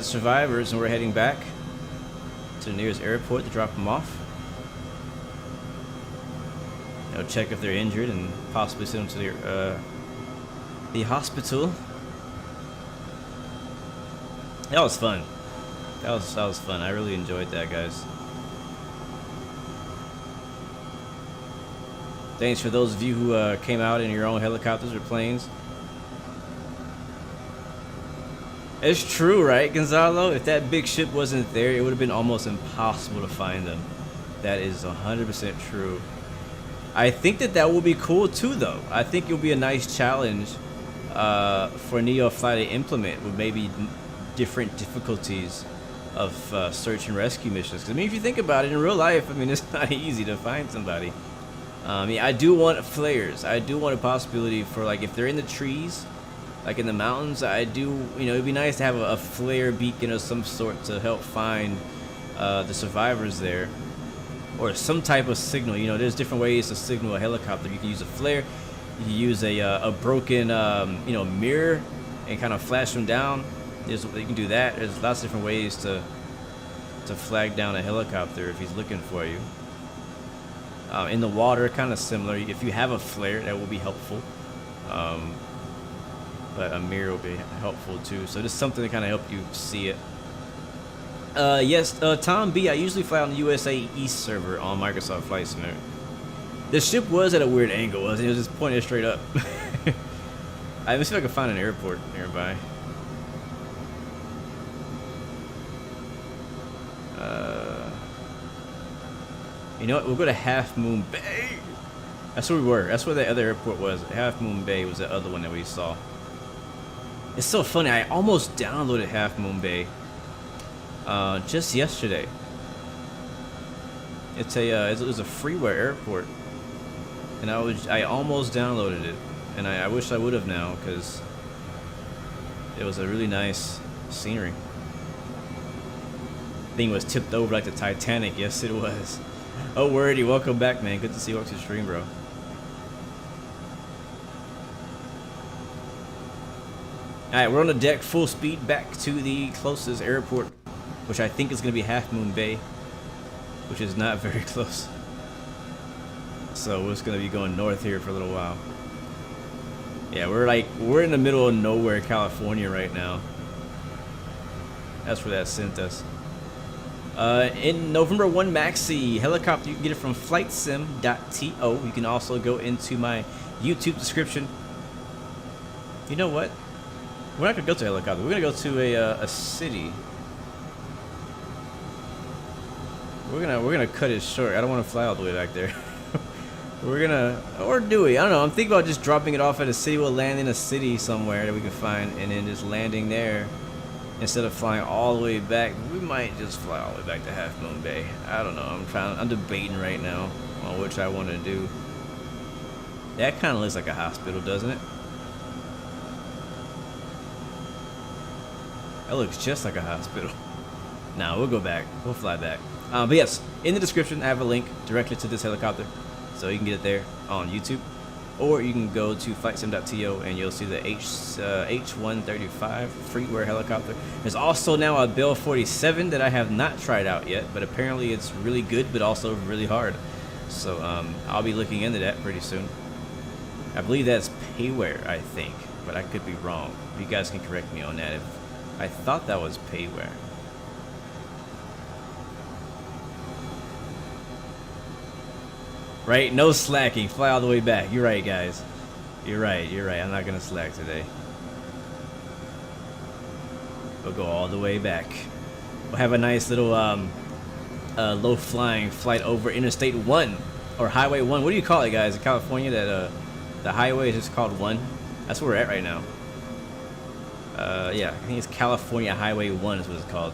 survivors, and we're heading back to the nearest airport to drop them off. You know, check if they're injured and possibly send them to the hospital. That was fun. That was fun. I really enjoyed that, guys. Thanks for those of you who came out in your own helicopters or planes. It's true, right, Gonzalo? If that big ship wasn't there, it would have been almost impossible to find them. That is 100% true. I think that will be cool too, though. I think it'll be a nice challenge for NeoFly to implement with maybe different difficulties of search and rescue missions. 'Cause, I mean, if you think about it in real life, I mean, it's not easy to find somebody. Yeah, I do want flares. I do want a possibility for, like, if they're in the trees, like in the mountains, I do, you know, it'd be nice to have a flare beacon of some sort to help find the survivors there. Or some type of signal. You know, there's different ways to signal a helicopter. You can use a flare. You can use a broken, you know, mirror and kind of flash them down. You can do that. There's lots of different ways to flag down a helicopter if he's looking for you. In the water, kind of similar. If you have a flare, that will be helpful. But a mirror will be helpful too. So just something to kind of help you see it. Yes, Tom B, I usually fly on the USA East server on Microsoft Flight Simulator. The ship was at a weird angle, wasn't it? It was just pointed straight up. Let me see if I can find an airport nearby. You know what? We'll go to Half Moon Bay. That's where we were. That's where the other airport was. Half Moon Bay was the other one that we saw. It's so funny. I almost downloaded Half Moon Bay just yesterday. It's a it was a freeware airport, and I almost downloaded it, and I wish I would have now because it was a really nice scenery. Thing was tipped over like the Titanic. Yes, it was. Oh, wordy, welcome back, man. Good to see you watch the stream, bro. Alright, we're on the deck, full speed back to the closest airport, which I think is going to be Half Moon Bay, which is not very close. So we're just going to be going north here for a little while. Yeah, we're in the middle of nowhere, California right now. That's where that sent us. In November 1 Maxi helicopter, you can get it from flightsim.to. You can also go into my YouTube description. You know what? We're not gonna go to a helicopter. We're gonna go to a city. We're gonna cut it short. I don't want to fly all the way back there. We're gonna, or do we? I don't know. I'm thinking about just dropping it off at a city. We'll land in a city somewhere that we can find, and then just landing there. Instead of flying all the way back, we might just fly all the way back to Half Moon Bay. I don't know. I'm debating right now on which I want to do. That kind of looks like a hospital, doesn't it? That looks just like a hospital. Nah, we'll go back. We'll fly back. But yes, in the description, I have a link directly to this helicopter, so you can get it there on YouTube. Or you can go to flightsim.to and you'll see the H135 freeware helicopter. There's also now a Bell 47 that I have not tried out yet, but apparently it's really good, but also really hard. So I'll be looking into that pretty soon. I believe that's payware, I think, but I could be wrong. You guys can correct me on that. If I thought that was payware. Right? No slacking. Fly all the way back. You're right, guys. You're right. You're right. I'm not going to slack today. We'll go all the way back. We'll have a nice little low-flying flight over Interstate 1 or Highway 1. What do you call it, guys? In California, that the highway is just called 1. That's where we're at right now. Yeah, I think it's California Highway 1 is what it's called.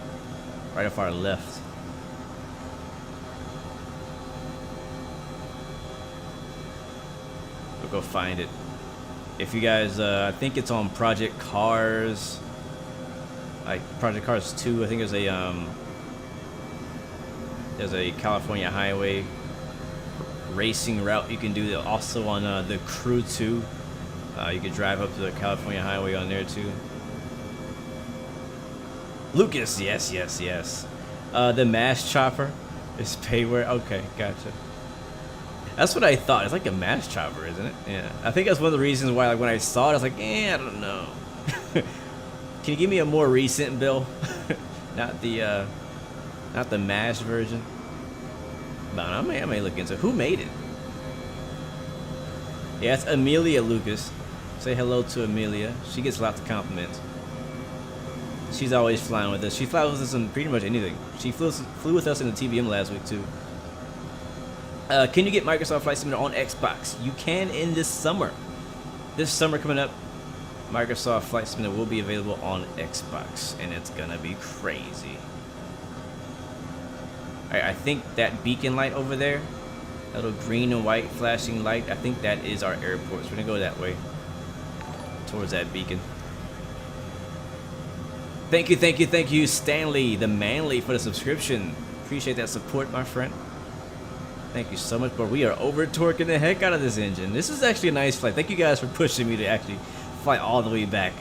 Right off our left. Go find it. If you guys, I think it's on Project Cars, like Project Cars 2. I think there's a California highway racing route you can do. Also on the Crew 2, you could drive up to the California highway on there too. Lucas, yes, yes, yes. The mass chopper is payware. Okay, gotcha. That's what I thought. It's like a mass chopper, isn't it? Yeah. I think that's one of the reasons why, like, when I saw it, I was like, I don't know. Can you give me a more recent bill? not the mashed version. But I may look into who made it. Yeah, it's Amelia Lucas. Say hello to Amelia. She gets lots of compliments. She's always flying with us. She flies with us on pretty much anything. She flew with us in the TVM last week too. Can you get Microsoft Flight Simulator on Xbox? You can in this summer. This summer coming up, Microsoft Flight Simulator will be available on Xbox, and it's gonna be crazy. Alright, I think that beacon light over there, that little green and white flashing light, I think that is our airport. So we're gonna go that way, towards that beacon. Thank you, Stanley the Manly, for the subscription. Appreciate that support, my friend. Thank you so much, but we are over torquing the heck out of this engine. This is actually a nice flight. Thank you guys for pushing me to actually fly all the way back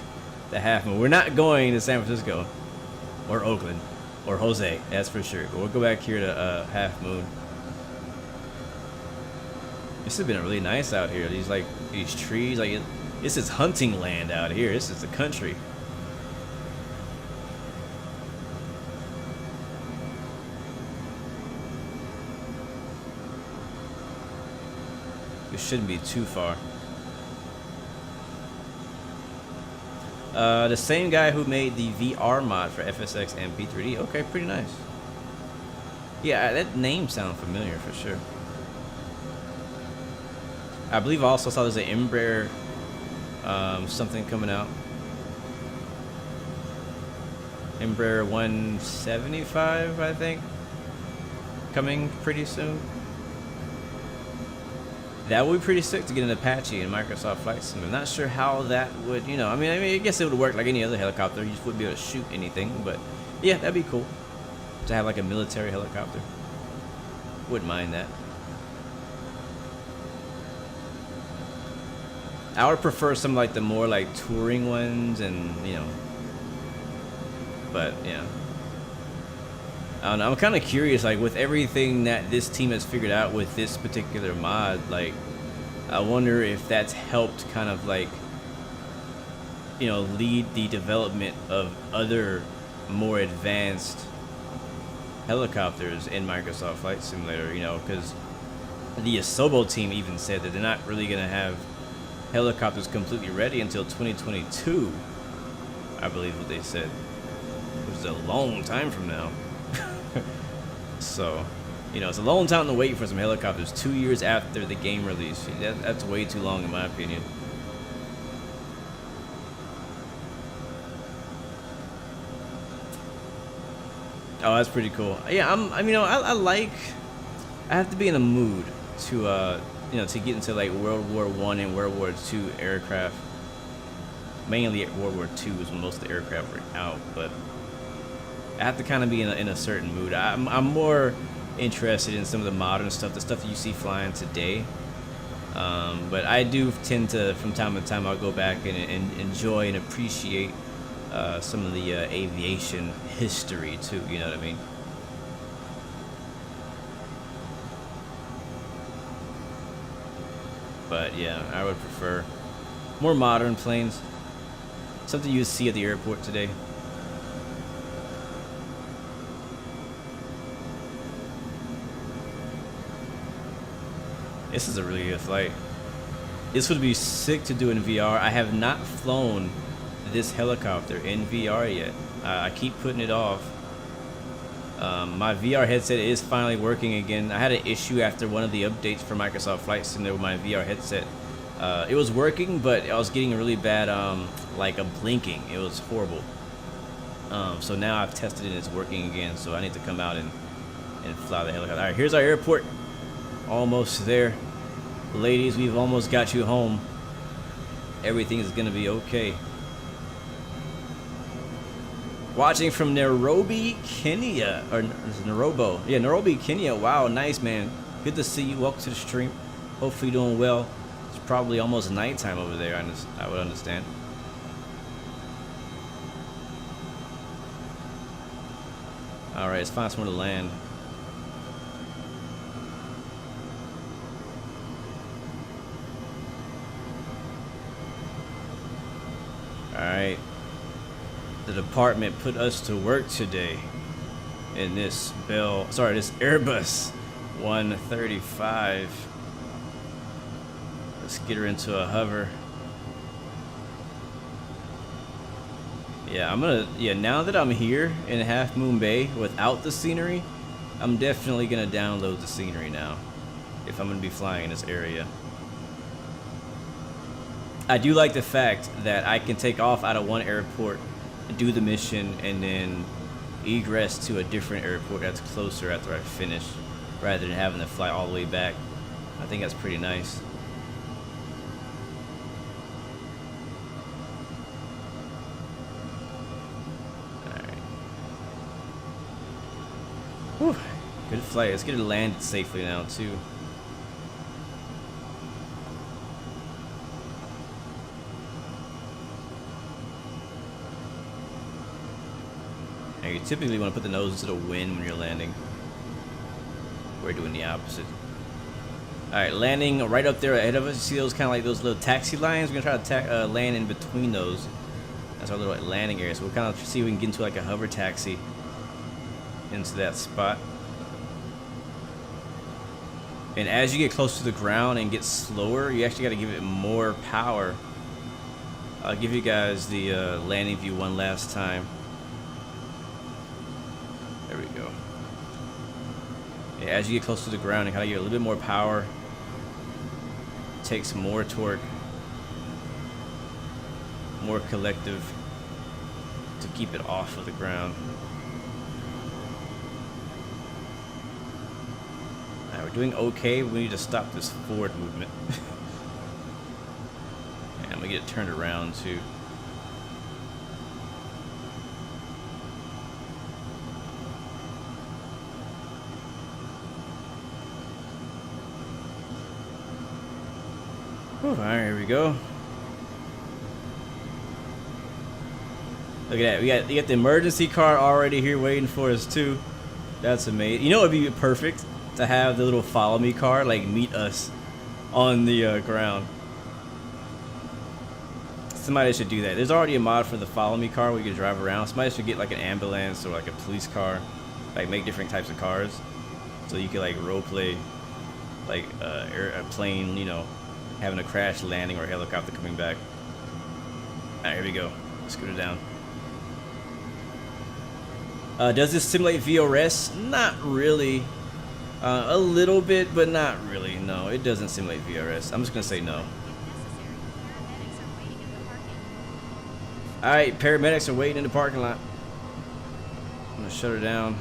to Half Moon. We're not going to San Francisco or Oakland or Jose, that's for sure. But we'll go back here to Half Moon. This has been really nice out here. These trees, like this is hunting land out here. This is the country. It shouldn't be too far. The same guy who made the VR mod for FSX and P3D. Okay, pretty nice. Yeah, that name sounds familiar for sure. I believe I also saw there's an Embraer something coming out. Embraer 175, I think, coming pretty soon. That would be pretty sick to get an Apache in Microsoft Flight Sim. I'm not sure how that would, you know, I mean, I guess it would work like any other helicopter. You just wouldn't be able to shoot anything, but yeah, that'd be cool to have like a military helicopter. Wouldn't mind that. I would prefer some like the more like touring ones, and you know, but yeah. I don't know, I'm kind of curious, like with everything that this team has figured out with this particular mod, like I wonder if that's helped kind of like, you know, lead the development of other more advanced helicopters in Microsoft Flight Simulator, you know, because the Asobo team even said that they're not really going to have helicopters completely ready until 2022, I believe what they said, which is a long time from now. So, you know, it's a long time to wait for some helicopters 2 years after the game release. That's way too long in my opinion. Oh, that's pretty cool. Yeah, you know, I have to be in a mood to, you know, to get into like World War I and World War II aircraft. Mainly at World War II is when most of the aircraft were out, but I have to kind of be in a certain mood. I'm more interested in some of the modern stuff, the stuff that you see flying today. But I do tend to, from time to time, I'll go back and enjoy and appreciate some of the aviation history too. You know what I mean? But yeah, I would prefer more modern planes. Something you see at the airport today. This is a really good flight. This would be sick to do in VR. I have not flown this helicopter in VR yet. I keep putting it off. My VR headset is finally working again. I had an issue after one of the updates for Microsoft Flight Simulator with my VR headset. It was working, but I was getting a really bad, like a blinking. It was horrible. So now I've tested it and it's working again. So I need to come out and fly the helicopter. All right, here's our airport. Almost there. Ladies, we've almost got you home. Everything is gonna be okay. Watching from Nairobi, Kenya, or Nairobi. Yeah, Nairobi, Kenya. Wow, nice, man. Good to see you. Welcome to the stream. Hopefully you're doing well. It's probably almost nighttime over there, I would understand. All right, let's find somewhere to land. Alright. the department put us to work today in this this Airbus 135. Let's get her into a hover. Yeah, now that I'm here in Half Moon Bay without the scenery, I'm definitely gonna download the scenery now if I'm gonna be flying in this area. I do like the fact that I can take off out of one airport, do the mission, and then egress to a different airport that's closer after I finish, rather than having to fly all the way back. I think that's pretty nice. Alright. Whew. Good flight. Let's get it landed safely now too. Now you typically want to put the nose into the wind when you're landing. We're doing the opposite. Alright, landing right up there ahead of us. You see those kind of like those little taxi lines? We're going to try to land in between those. That's our little landing area. So we'll kind of see if we can get into like a hover taxi into that spot. And as you get close to the ground and get slower, you actually got to give it more power. I'll give you guys the landing view one last time. There we go. Yeah, as you get close to the ground, you kind of get a little bit more power. Takes more torque, more collective to keep it off of the ground. Alright, we're doing okay. We need to stop this forward movement. And I'm gonna get it turned around too. Alright, here we go. Look at that. You got the emergency car already here waiting for us too. That's amazing. You know what would be perfect? To have the little follow me car like meet us on the ground. Somebody should do that. There's already a mod for the follow me car where you can drive around. Somebody should get like an ambulance or like a police car. Like make different types of cars. So you can like role play like a plane, you know, having a crash landing or a helicopter coming back. Alright, here we go. Let's scoot it down. Does this simulate VRS? Not really. A little bit, but not really. No, it doesn't simulate VRS. I'm just gonna say no. Alright, paramedics are waiting in the parking lot. I'm gonna shut her down.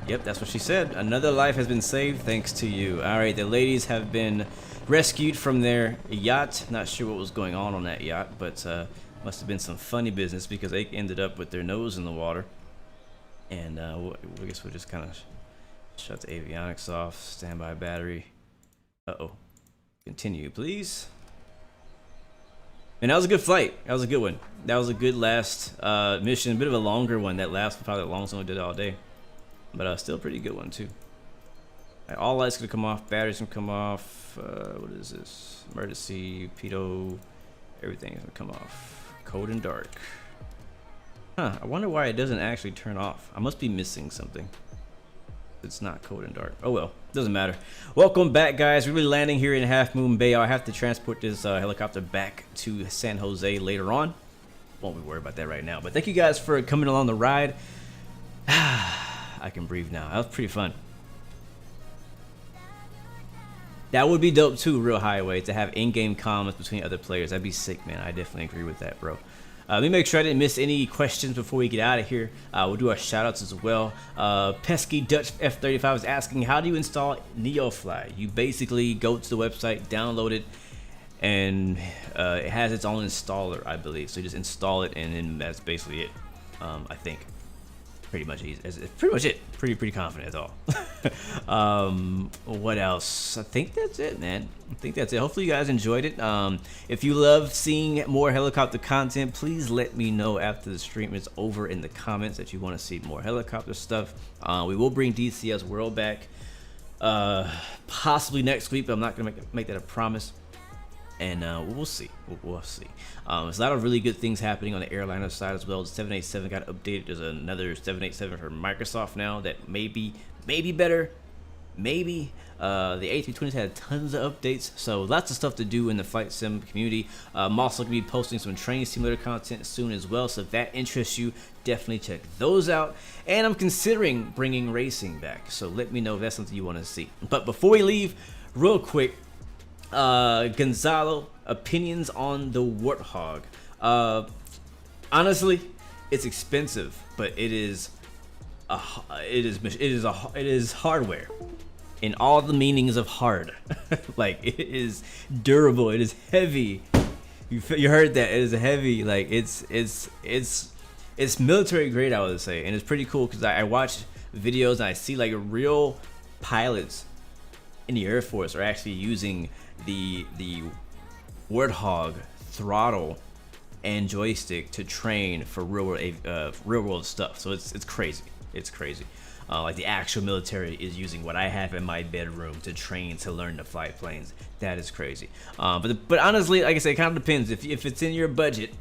Yep, that's what she said. Another life has been saved thanks to you. Alright, the ladies have been rescued from their yacht. Not sure what was going on that yacht, but must have been some funny business because they ended up with their nose in the water. And I guess we'll just kind of shut the avionics off. Standby battery. Uh-oh. Continue, please. And that was a good flight. That was a good one. That was a good last mission. A bit of a longer one. That last one, probably the longest one we did all day. But still a pretty good one too. Right, all lights gonna come off, batteries gonna come off. What is this? Emergency, pedo, everything is gonna come off. Cold and dark. Huh, I wonder why it doesn't actually turn off. I must be missing something. It's not cold and dark. Oh well, doesn't matter. Welcome back, guys. We're really landing here in Half Moon Bay. I have to transport this helicopter back to San Jose later on. Won't be worried about that right now. But thank you guys for coming along the ride. I can breathe now. That was pretty fun. That would be dope too, real highway, to have in-game comments between other players. That'd be sick, man. I definitely agree with that, bro. Let me make sure I didn't miss any questions before we get out of here. We'll do our shout-outs as well. Pesky Dutch F35 is asking, how do you install NeoFly? You basically go to the website, download it, and it has its own installer, I believe. So you just install it, and then that's basically it, I think. Pretty much easy. It's pretty much it. Pretty confident that's all. What else? I think that's it, man. I think that's it. Hopefully you guys enjoyed it. If you love seeing more helicopter content, please let me know after the stream is over in the comments that you want to see more helicopter stuff. We will bring DCS World back possibly next week, but I'm not gonna make that a promise. And we'll see. We'll see. There's a lot of really good things happening on the airliner side as well. The 787 got updated. There's another 787 for Microsoft now that may be better. Maybe. The A320s had tons of updates, so lots of stuff to do in the flight sim community. I'm also going to be posting some train simulator content soon as well, so if that interests you, definitely check those out. And I'm considering bringing racing back, so let me know if that's something you want to see. But before we leave, real quick, Gonzalo, opinions on the Warthog. Honestly, it's expensive, but it is hardware in all the meanings of hard. Like, it is durable, it is heavy. You heard that, it is heavy. Like, it's military grade, I would say, and it's pretty cool because I watch videos and I see like real pilots in the Air Force are actually using the Warthog throttle and joystick to train for real world stuff. So it's crazy. It's crazy. Like the actual military is using what I have in my bedroom to train to learn to fly planes. That is crazy. But honestly, like I said, it kind of depends. If it's in your budget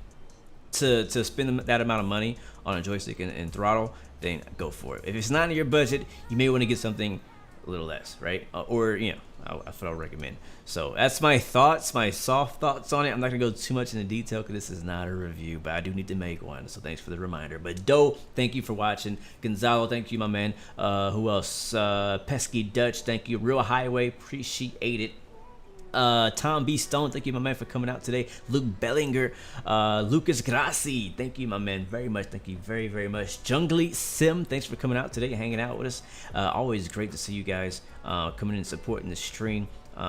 to spend that amount of money on a joystick and throttle, then go for it. If it's not in your budget, you may want to get something a little less, right? Or, you know, that's what I'll recommend. So that's my thoughts, my soft thoughts on it. I'm not gonna go too much into detail because this is not a review, but I do need to make one. So thanks for the reminder. But Doe, thank you for watching. Gonzalo, thank you, my man. Who else? Pesky Dutch, thank you. Real Highway, appreciate it. Tom B. Stone, thank you, my man, for coming out today. Luke Bellinger, Lucas Grassi, thank you, my man, very much. Thank you very, very much. Jungly Sim, thanks for coming out today, hanging out with us. Always great to see you guys coming in and supporting the stream.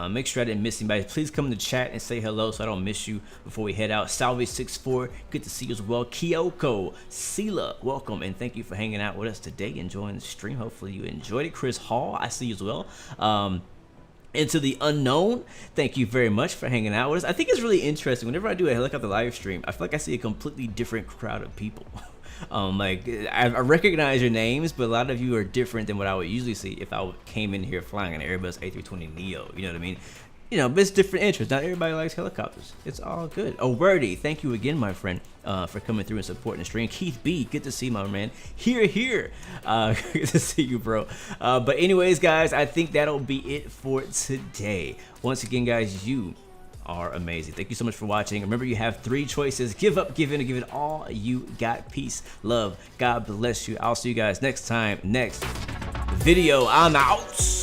Make sure I didn't miss anybody. Please come in the chat and say hello so I don't miss you before we head out. Salve64, good to see you as well. Kyoko, Sela, welcome, and thank you for hanging out with us today, enjoying the stream. Hopefully you enjoyed it. Chris Hall, I see you as well. Into the Unknown, thank you very much for hanging out with us. I think it's really interesting. Whenever I do a helicopter live stream, I feel like I see a completely different crowd of people. Like I recognize your names, but a lot of you are different than what I would usually see if I came in here flying an Airbus A320neo. You know what I mean? You know, but it's different interests. Not everybody likes helicopters. It's all good. Oh, Wordy, thank you again, my friend, for coming through and supporting the stream. Keith B, good to see you, my man. Here. Good to see you, bro. But anyways, guys, I think that'll be it for today. Once again, guys, you are amazing. Thank you so much for watching. Remember, you have 3 choices. Give up, give in, and give it all you got. Peace, love, God bless you. I'll see you guys next time, next video. I'm out.